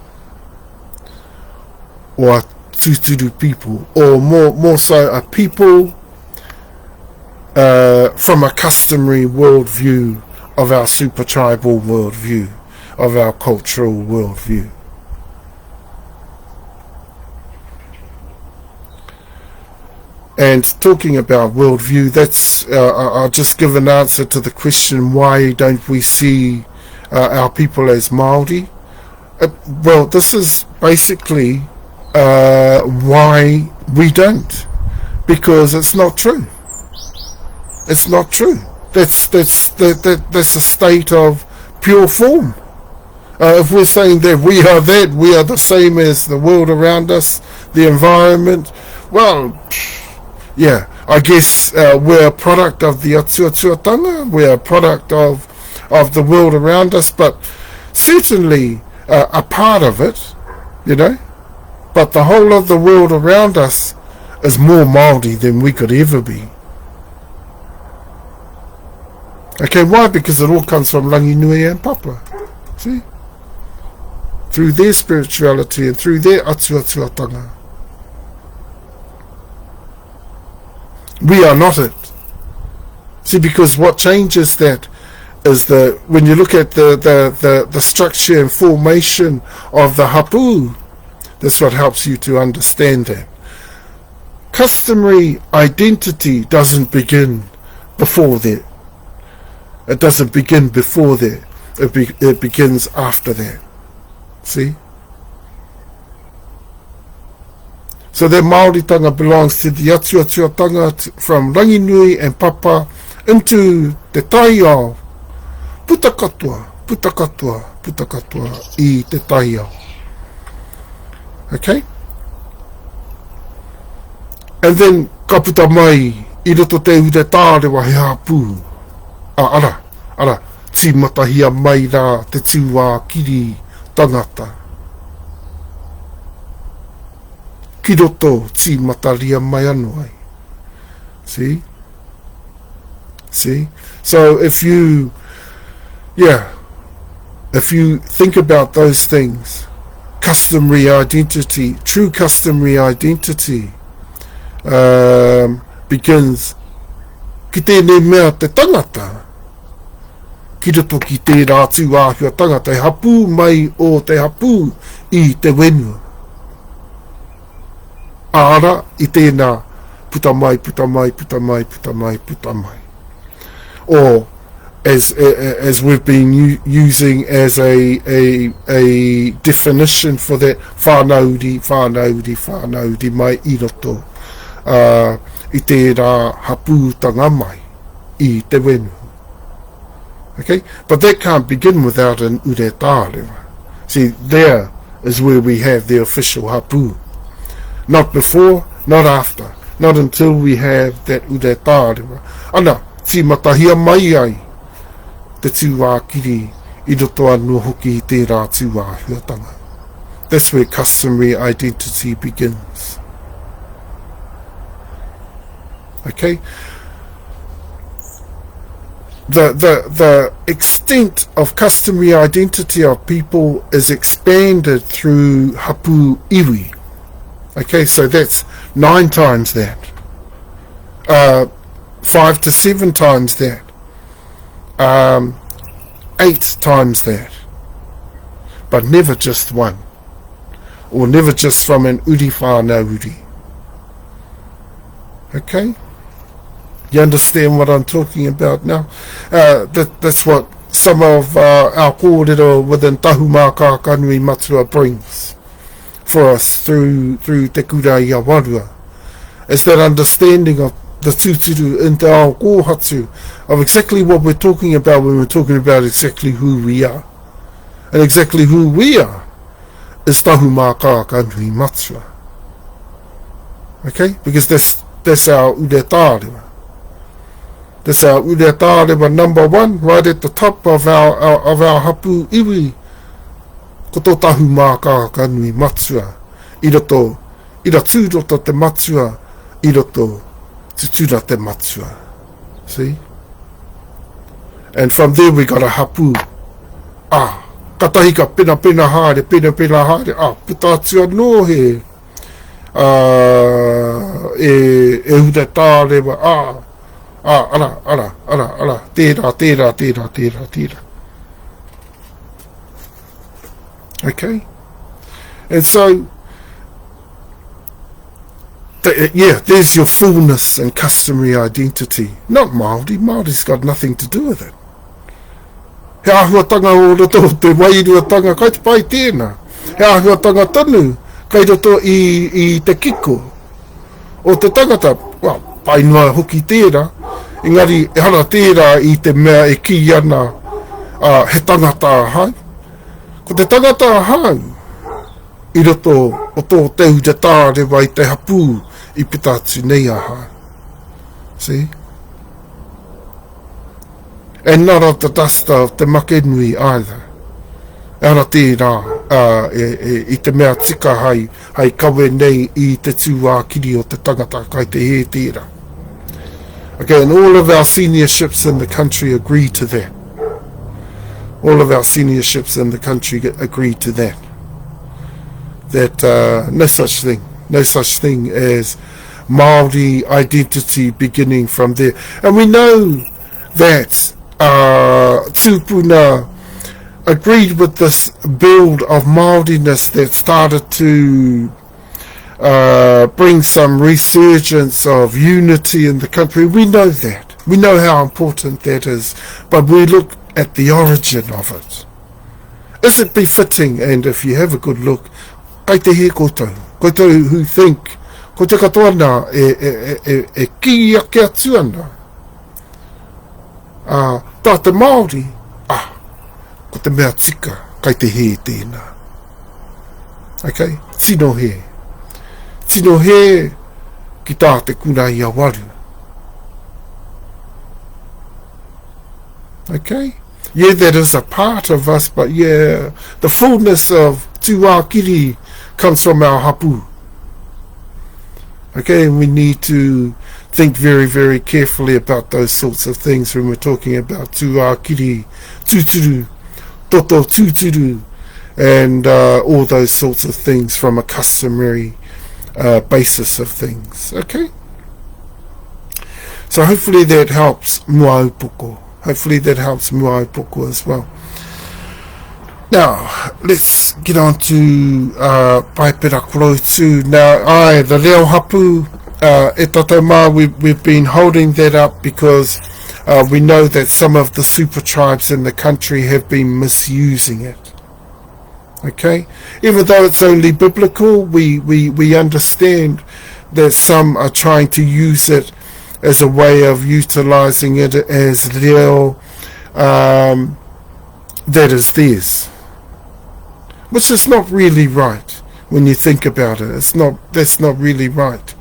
or a Tuturu people, or more so a people from a customary worldview of our super tribal worldview. of our cultural worldview. And talking about worldview, that's I'll just give an answer to the question, why don't we see our people as Māori? Well, this is basically why we don't, because it's not true. It's not true. That's a state of pure form. If we're saying that we are the same as the world around us, the environment, well, yeah, I guess we're a product of the atuatuatanga, we're a product of the world around us, but certainly a part of it, you know, but the whole of the world around us is more Māori than we could ever be. Okay, why? Because it all comes from Ranginui and Papa, see? Through their spirituality and through their atuatuatanga. We are not it. See, because what changes that is when you look at the structure and formation of the Hapu, that's what helps you to understand that. Customary identity doesn't begin before that. It doesn't begin before that. It begins after that. See? So that Māoritanga belongs to the atuatuatanga from Ranginui and Papa into the TeTaiHauauruAukatiTai. Putakatoa I TeTaiHauauruAukatiTai. Okay? And then ka puta mai I roto te ure tārewa he Hapu. Ara, tīmatahia mai rā te tūwā kiri tangata. Ki roto tīmataria mai anu ai. See? So if you think about those things, customary identity, true customary identity begins ki tēnei mea te tangata. Ki roto ki te rātu āhua tangata, te hapu mai o te hapu I te wenua. Ara I tēnā puta mai. Or as we've been using as a definition for that, whānauri mai I roto I tērā hapūtanga mai I te wenu. Okay, but that can't begin without an ure tārewa. See, there is where we have the official hapu. Not before, not after, not until we have that ure tārewa. Ana, tīmatahia mai ai te tūwā kiri I roto anu hoki I tērā tūwā huatanga. That's where customary identity begins. Okay? The extent of customary identity of people is expanded through hapu iwi. Okay, so that's 9 times that. 5 to 7 times that. 8 times that. But never just one. Or never just from an uri whānauri. Okay? You understand what I'm talking about now? That's what some of our kōrero within Tahumaakaakanuimatua brings for us through te kura I awarua. It's that understanding of the tūturu in te ao kōhatu of exactly what we're talking about when we're talking about exactly who we are. And exactly who we are is Tahumaakaakanuimatua. Okay? Because that's our ure tārewa. That's our ure tārewa number 1, right at the top of our hapu iwi. Ko tō Tahumaakaakanuimatua. I roto, I ra tūroto te matua, I roto, tutura te matua. See? And from there we got a hapu. Katahika pena haere, puta atua no he. E ure tārewa, ara, tērā. Okay? And so, there's your fullness and customary identity. Not Māori. Māori's got nothing to do with it. He āhuatanga o roto, te wairuatanga, kai te pai tēnā. He āhuatanga tonu, kai roto i te kiko. O te tangata, pai noa hoki tērā. Engari, e hana tērā i te mea e ki ana he tangata ahau. Ko te tangata ahau, i roto o tō tehu te tārewa i te hapu i pitatu nei ahau. See? And not of the dust of the makenui either. Ana tērā, i te mea tika hei kawe nei i te tūākiri o te tangata kai te he tērā. Okay, and all of our seniorships in the country agree to that. All of our seniorships in the country agree to that. That no such thing as Māori identity beginning from there. And we know that Tupuna agreed with this build of Māoriness that started to bring some resurgence of unity in the country. We know that. We know how important that is. But we look at the origin of it. Is it befitting? And if you have a good look, kai te he koutou. Koutou who think, ko te katoa nā e ki ake atu ana. Tā te Māori, ko te mea tika, kai te he tēnā. Okay? Tino he. Tino he ki tā te kuna i awaru. Okay? Yeah, that is a part of us, but yeah, the fullness of tuākiri comes from our hapu. Okay, and we need to think very, very carefully about those sorts of things when we're talking about tuākiri, tuturu, toto tuturu, and all those sorts of things from a customary basis of things. Okay? So hopefully that helps muaupoko. Hopefully that helps muaupoko as well. Now, let's get on to PaeperaKoroutu. Now, the reo hapu, e tātou mā, we've been holding that up because we know that some of the super tribes in the country have been misusing it. Okay? Even though it's only biblical, we understand that some are trying to use it as a way of utilizing it as reo that is theirs. Which is not really right when you think about it. That's not really right.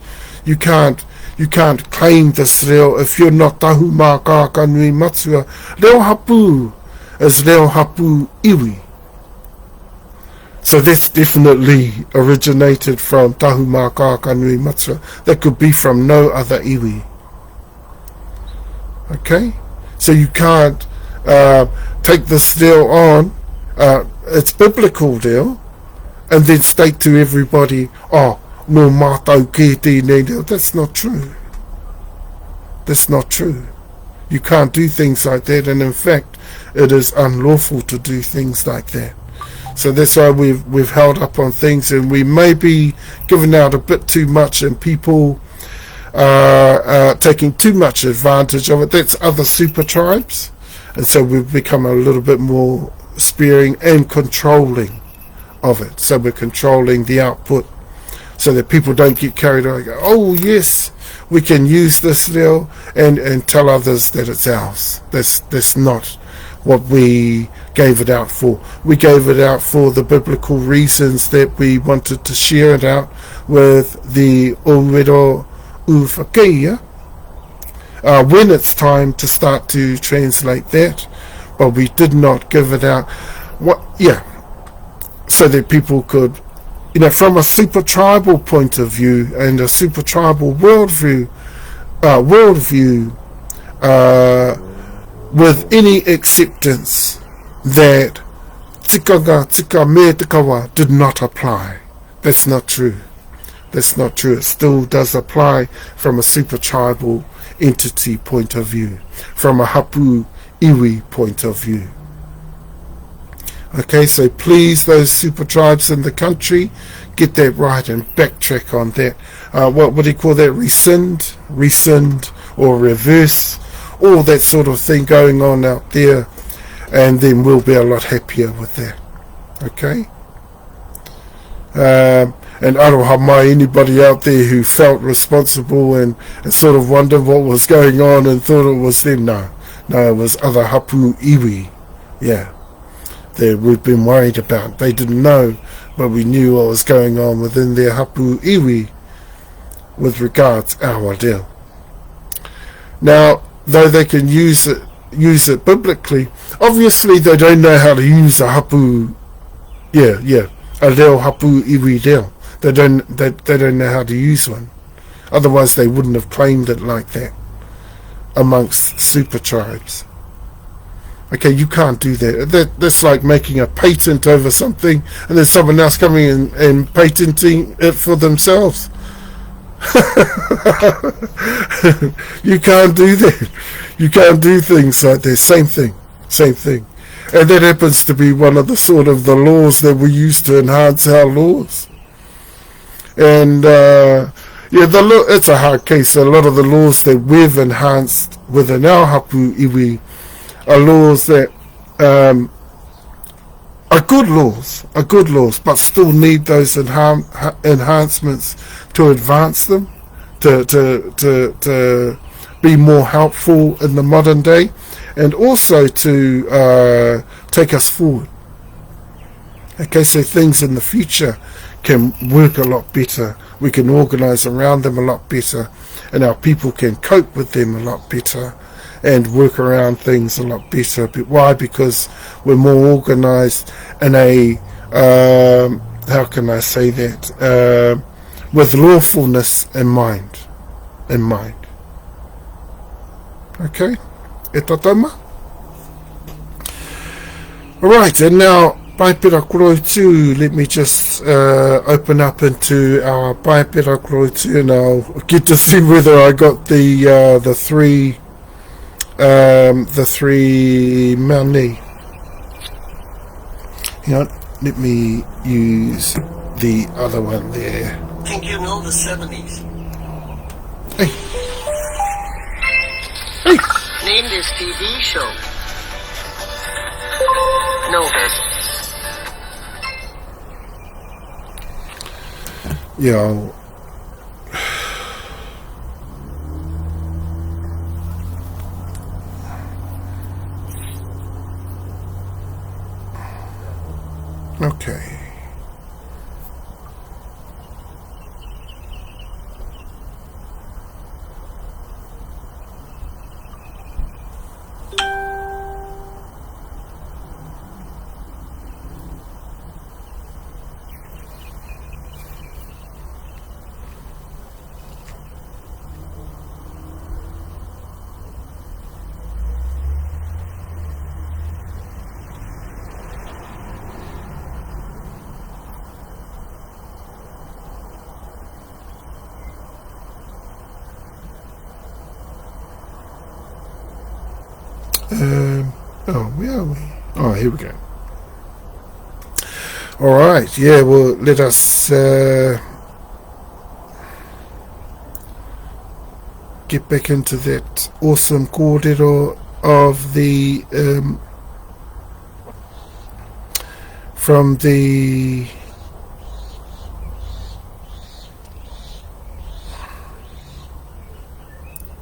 You can't claim this reo if you're not Tahumaakaakanuimatua. Reo hapu is reo hapu iwi. So that's definitely originated from Tahumaakaakanuimatua. That could be from no other iwi. Okay? So you can't take this reo on, it's biblical reo, and then state to everybody, no mātou ke tēnei reo. That's not true. That's not true. You can't do things like that, and in fact, it is unlawful to do things like that. So that's why we've held up on things, and we may be giving out a bit too much, and people taking too much advantage of it. That's other super tribes, and so we've become a little bit more sparing and controlling of it. So we're controlling the output so that people don't get carried away. Go, oh yes, we can use this reo and tell others that it's ours. That's not what we gave it out for. We gave it out for the biblical reasons that we wanted to share it out with the Ōrero Uwhakeia when it's time to start to translate that. But we did not give it out. So that people could, from a super tribal point of view and a super tribal worldview, with any acceptance that tikanga tika me tikawa did not apply. That's not true. That's not true. It still does apply from a super tribal entity point of view, from a hapu iwi point of view. Okay, so please, those super tribes in the country, get that right and backtrack on that. What do you call that? Rescind, or reverse, all that sort of thing going on out there, and then we'll be a lot happier with that. Okay? And aroha mai, anybody out there who felt responsible and sort of wondered what was going on and thought it was them, no, it was other hapu iwi, yeah, that we've been worried about. They didn't know, but we knew what was going on within their hapu iwi with regards to our reo. Now, though they can use it biblically, obviously they don't know how to use a hapu, a reo hapu iwi reo. They don't know how to use one. Otherwise they wouldn't have claimed it like that amongst super tribes. Okay, you can't do that. That's like making a patent over something and then someone else coming in and patenting it for themselves. You can't do that. You can't do things like that. Same thing. And that happens to be one of the sort of the laws that we use to enhance our laws. And it's a hard case. A lot of the laws that we've enhanced within our hapu iwi are laws that are good laws, but still need those enhancements to advance them, to be more helpful in the modern day, and also to take us forward. Okay, so things in the future can work a lot better. We can organise around them a lot better, and our people can cope with them a lot better and work around things a lot better. But why? Because we're more organised in a, how can I say that, with lawfulness in mind. Okay? E tatama? Alright, and now PaeperaKoroutu, let me just open up into our PaeperaKoroutu, and I'll get to see whether I got the three mauni. Hang on, let me use the other one there. Think you know the 70s? Hey. Name this TV show. No. Yeah. Okay. Where are we? Oh, here we go. Alright, yeah, well, let us get back into that awesome kōrero of the from the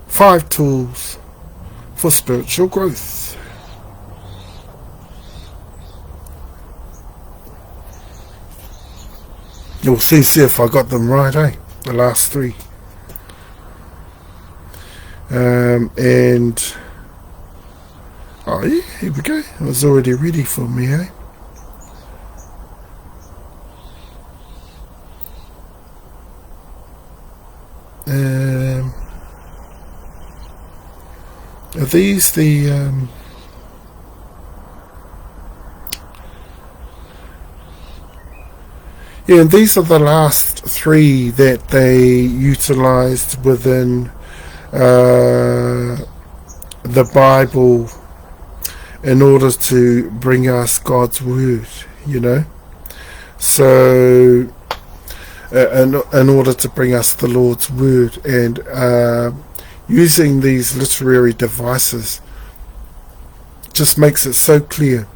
five tools for spiritual growth. You'll see if I got them right, the last three. And oh yeah, here we go. It was already ready for me, Are these the yeah, and these are the last three that they utilized within the Bible in order to bring us God's word, you know. So in order to bring us the Lord's word, and using these literary devices just makes it so clear.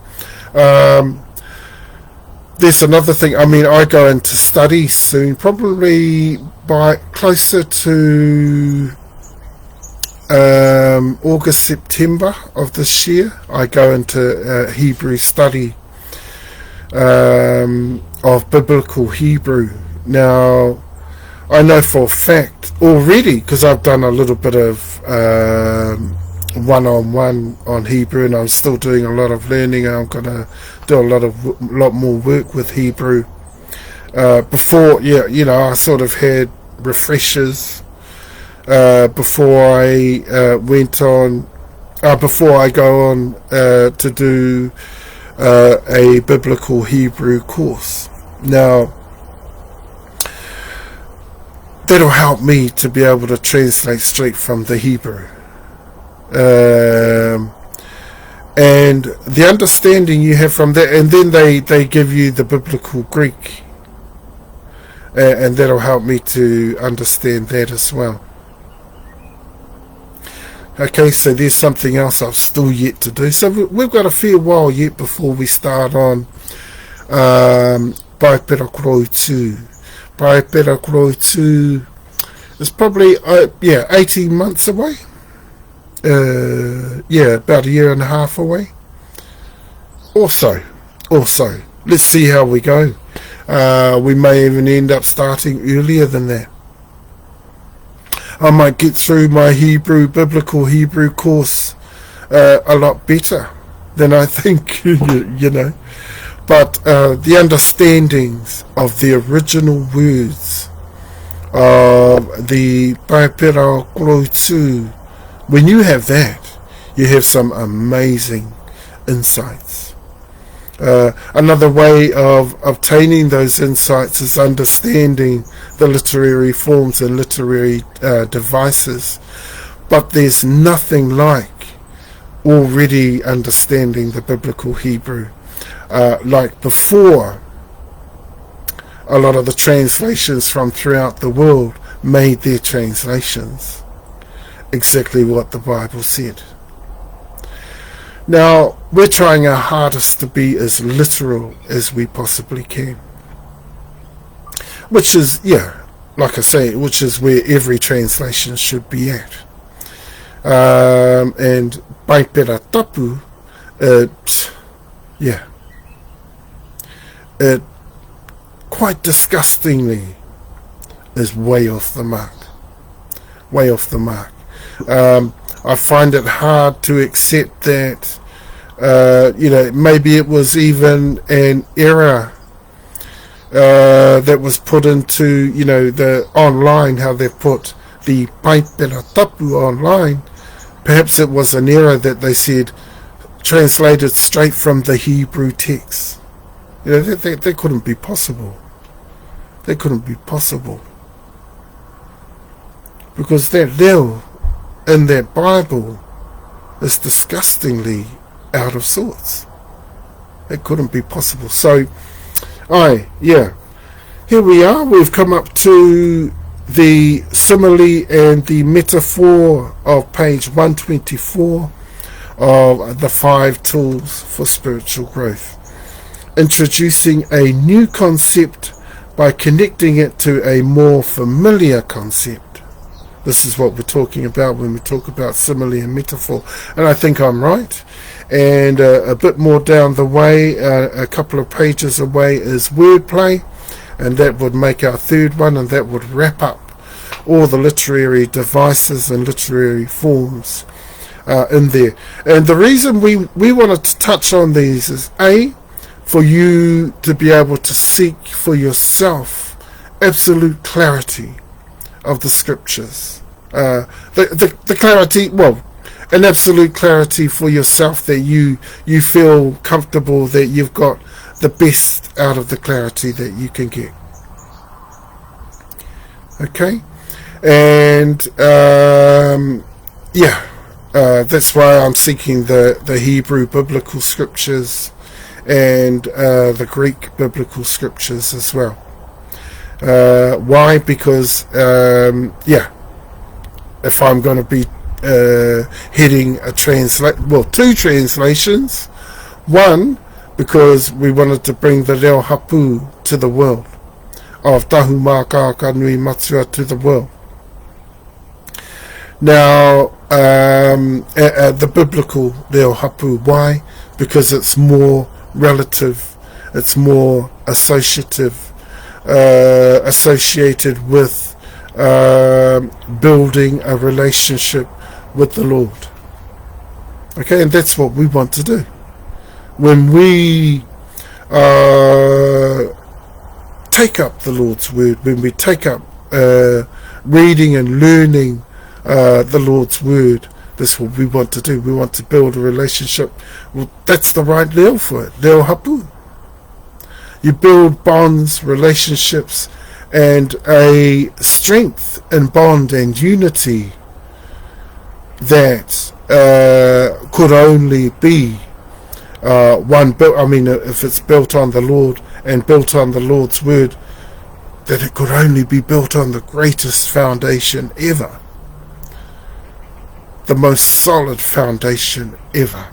There's another thing. I mean, I go into study soon, probably by closer to August, September of this year. I go into Hebrew study of biblical Hebrew. Now, I know for a fact already, because I've done a little bit of one-on-one on Hebrew, and I'm still doing a lot of learning. I'm going to do a lot more work with Hebrew. Before, I sort of had refreshers before I went on, before I go on to do a biblical Hebrew course. Now, that'll help me to be able to translate straight from the Hebrew. And the understanding you have from that, and then they give you the biblical Greek, and that'll help me to understand that as well. Okay, so there's something else I've still yet to do. So we've got a fair while yet before we start on PaeperaKoroutu. PaeperaKoroutu is probably 18 months away. About a year and a half away. Also, let's see how we go. We may even end up starting earlier than that. I might get through my biblical Hebrew course a lot better than I think, you know. But the understandings of the original words of the PaeperaKoroutu, when you have that, you have some amazing insights. Another way of obtaining those insights is understanding the literary forms and literary devices. But there's nothing like already understanding the biblical Hebrew. Like before, a lot of the translations from throughout the world made their translations exactly what the Bible said. Now, we're trying our hardest to be as literal as we possibly can. Which is, like I say, which is where every translation should be at. And PaeperaTapu, it quite disgustingly is way off the mark. Way off the mark. I find it hard to accept that, maybe it was even an error that was put into, the online, how they put the PaeperaTapu online. Perhaps it was an error that they said translated straight from the Hebrew text. That couldn't be possible. That couldn't be possible. Because that lil in that Bible is disgustingly out of sorts. It couldn't be possible. So, here we are. We've come up to the simile and the metaphor of page 124 of the 5 tools for spiritual growth. Introducing a new concept by connecting it to a more familiar concept. This is what we're talking about when we talk about simile and metaphor. And I think I'm right. And a bit more down the way, a couple of pages away, is wordplay. And that would make our third one, and that would wrap up all the literary devices and literary forms in there. And the reason we wanted to touch on these is, A, for you to be able to seek for yourself absolute clarity of the scriptures. The clarity, an absolute clarity for yourself, that you feel comfortable that you've got the best out of the clarity that you can get. Okay? And That's why I'm seeking the Hebrew biblical scriptures and the Greek biblical scriptures as well. Why? Because, if I'm going to be heading two translations. One, because we wanted to bring the Reo Hapu to the world, of Tahumaakaakanuimatua to the world. Now, the biblical Reo Hapu. Why? Because it's more relative, it's more associated with building a relationship with the Lord. Okay, and that's what we want to do. When we take up the Lord's word, when we take up reading and learning the Lord's word, that's what we want to do. We want to build a relationship. Well, that's the right Reo for it, Reo Hapu. You build bonds, relationships, and a strength and bond and unity that could only be one built. I mean, if it's built on the Lord and built on the Lord's word, that it could only be built on the greatest foundation ever, the most solid foundation ever.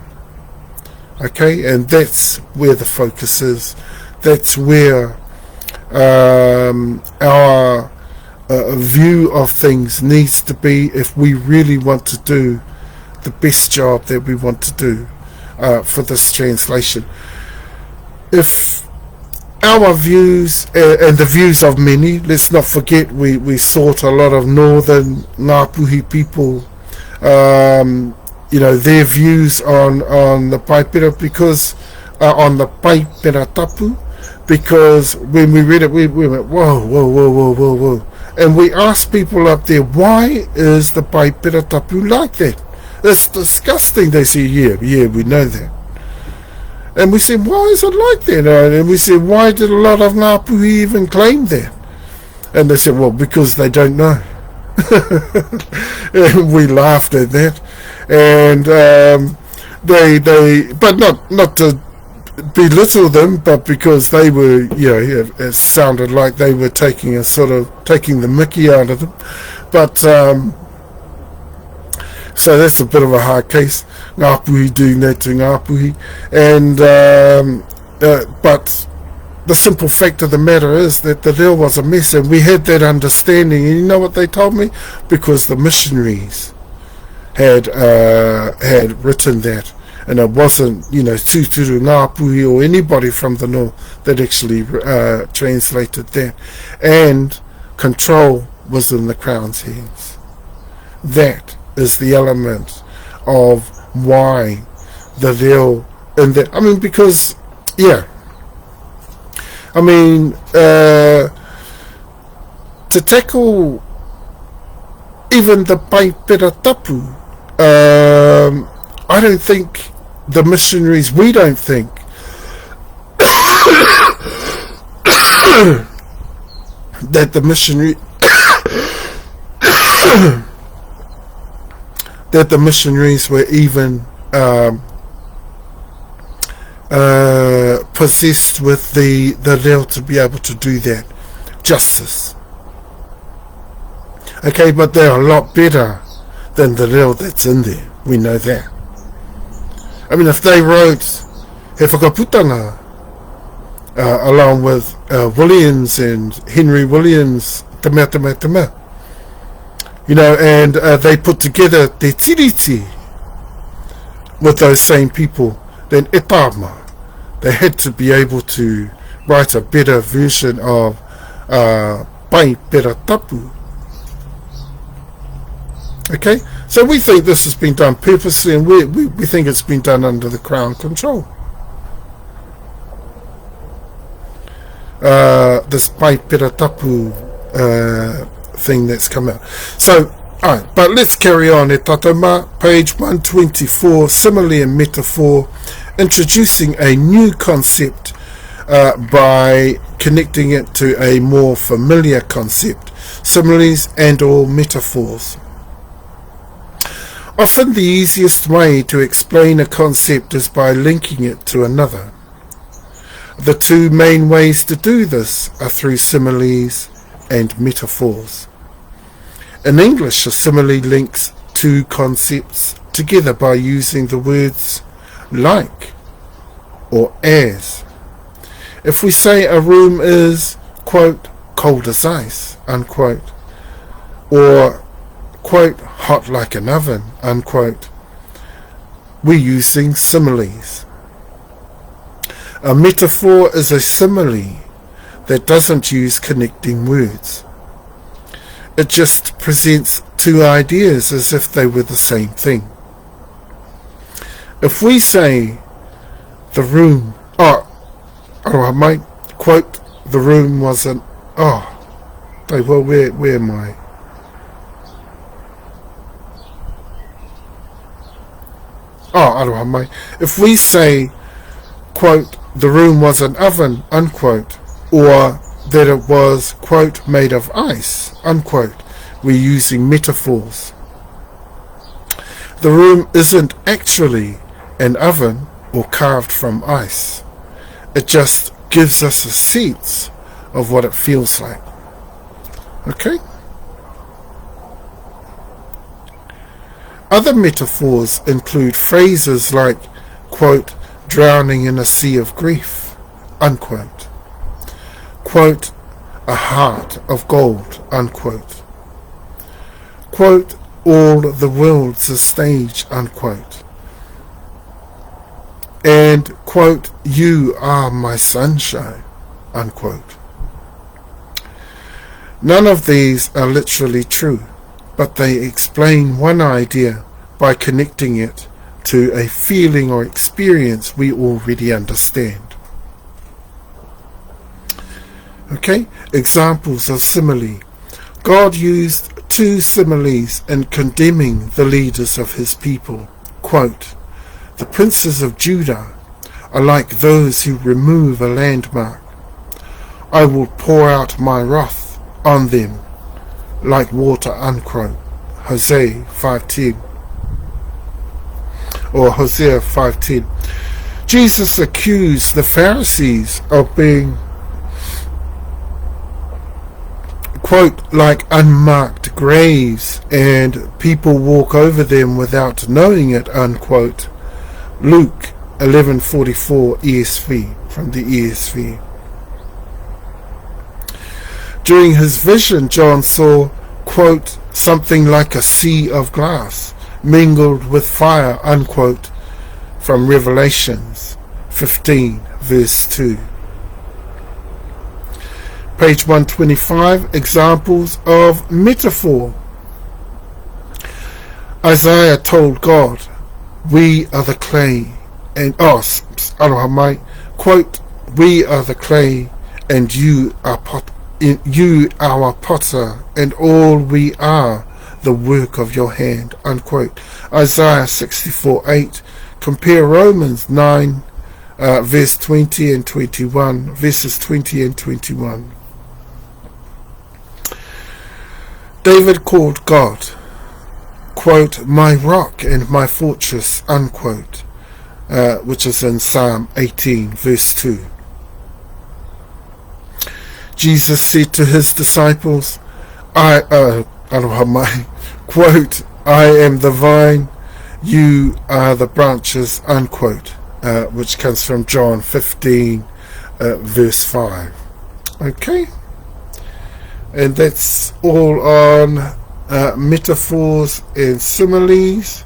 Okay, and that's where the focus is. That's where our view of things needs to be, if we really want to do the best job that we want to do for this translation. If our views and the views of many, let's not forget, we sought a lot of northern Ngāpuhi people, their views on the Paepera, because on the PaeperaTapu, because when we read it, we went, whoa. And we asked people up there, why is the PaeperaTapu like that? It's disgusting. They say, yeah, we know that. And we said, why is it like that? And we said, why did a lot of Ngāpuhi even claim that? And they said, well, because they don't know. And we laughed at that. And they but not to belittle them, but because they were, it sounded like they were taking the mickey out of them. But so that's a bit of a hard case, Ngāpuhi doing that to Ngāpuhi. And but the simple fact of the matter is that the reo was a mess, and we had that understanding. And you know what they told me? Because the missionaries had written that. And it wasn't, Tutura or anybody from the north that actually translated that. And control was in the Crown's hands. That is the element of why the reo in that. I mean, because, to tackle even the PaeperaTapu, I don't think the missionaries, we don't think that the missionaries were even possessed with the reo to be able to do that justice. Okay, but they're a lot better than the reo that's in there. We know that. I mean, if they wrote Hefakaputanga along with Williams and Henry Williams, Tamā, and they put together Te Tiriti with those same people, then etama, they had to be able to write a better version of PaeperaTapu. Okay, so we think this has been done purposely, and we think it's been done under the Crown control. This PaeperaTapu thing that's come out. So, alright, but let's carry on. E tatama, page 124, simile and metaphor, introducing a new concept by connecting it to a more familiar concept, similes and or metaphors. Often the easiest way to explain a concept is by linking it to another. The two main ways to do this are through similes and metaphors. In English, a simile links two concepts together by using the words like or as. If we say a room is, quote, cold as ice, unquote, or, quote, hot like an oven, unquote, we're using similes. A metaphor is a simile that doesn't use connecting words. It just presents two ideas as if they were the same thing. If we say the room, I might quote, the room wasn't, where am I? If we say, quote, the room was an oven, unquote, or that it was, quote, made of ice, unquote, we're using metaphors. The room isn't actually an oven or carved from ice. It just gives us a sense of what it feels like. Okay? Other metaphors include phrases like, quote, drowning in a sea of grief, unquote, quote, a heart of gold, unquote, quote, all the world's a stage, unquote, and, quote, you are my sunshine, unquote. None of these are literally true, but they explain one idea by connecting it to a feeling or experience we already understand. Okay, examples of simile. God used two similes in condemning the leaders of his people. Quote, the princes of Judah are like those who remove a landmark. I will pour out my wrath on them like water, unquote. Hosea 5:10. Or Hosea 5:10. Jesus accused the Pharisees of being, quote, like unmarked graves, and people walk over them without knowing it, unquote. Luke 11:44 ESV, from the ESV. During his vision, John saw, quote, something like a sea of glass mingled with fire, unquote, from Revelations 15 verse 2. Page 125, examples of metaphor. Isaiah told God, we are the clay, and quote, we are the clay, and you are our potter, and all we are the work of your hand, unquote. Isaiah 64:8. Compare Romans 9 verse 20 and 21, verses 20 and 21. David called God, quote, my rock and my fortress, unquote, which is in Psalm 18 verse 2. Jesus said to his disciples, quote, I am the vine, you are the branches, unquote, which comes from John 15 verse 5. Okay, and that's all on metaphors and similes.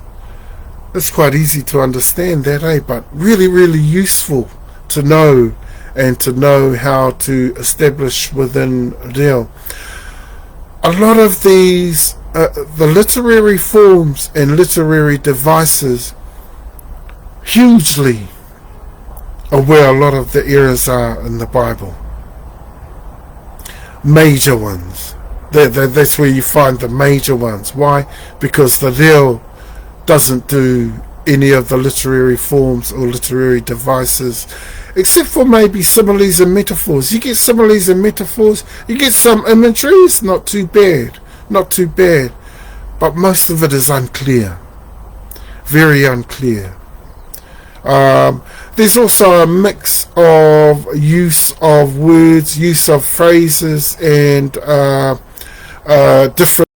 It's quite easy to understand that, but really, really useful to know, and to know how to establish within reo. A lot of these, the literary forms and literary devices, hugely are where a lot of the errors are in the Bible. Major ones. That's where you find the major ones. Why? Because the reo doesn't do any of the literary forms or literary devices, except for maybe similes and metaphors. You get similes and metaphors, you get some imagery, it's not too bad, but most of it is unclear. very unclear. There's also a mix of use of words, use of phrases, and different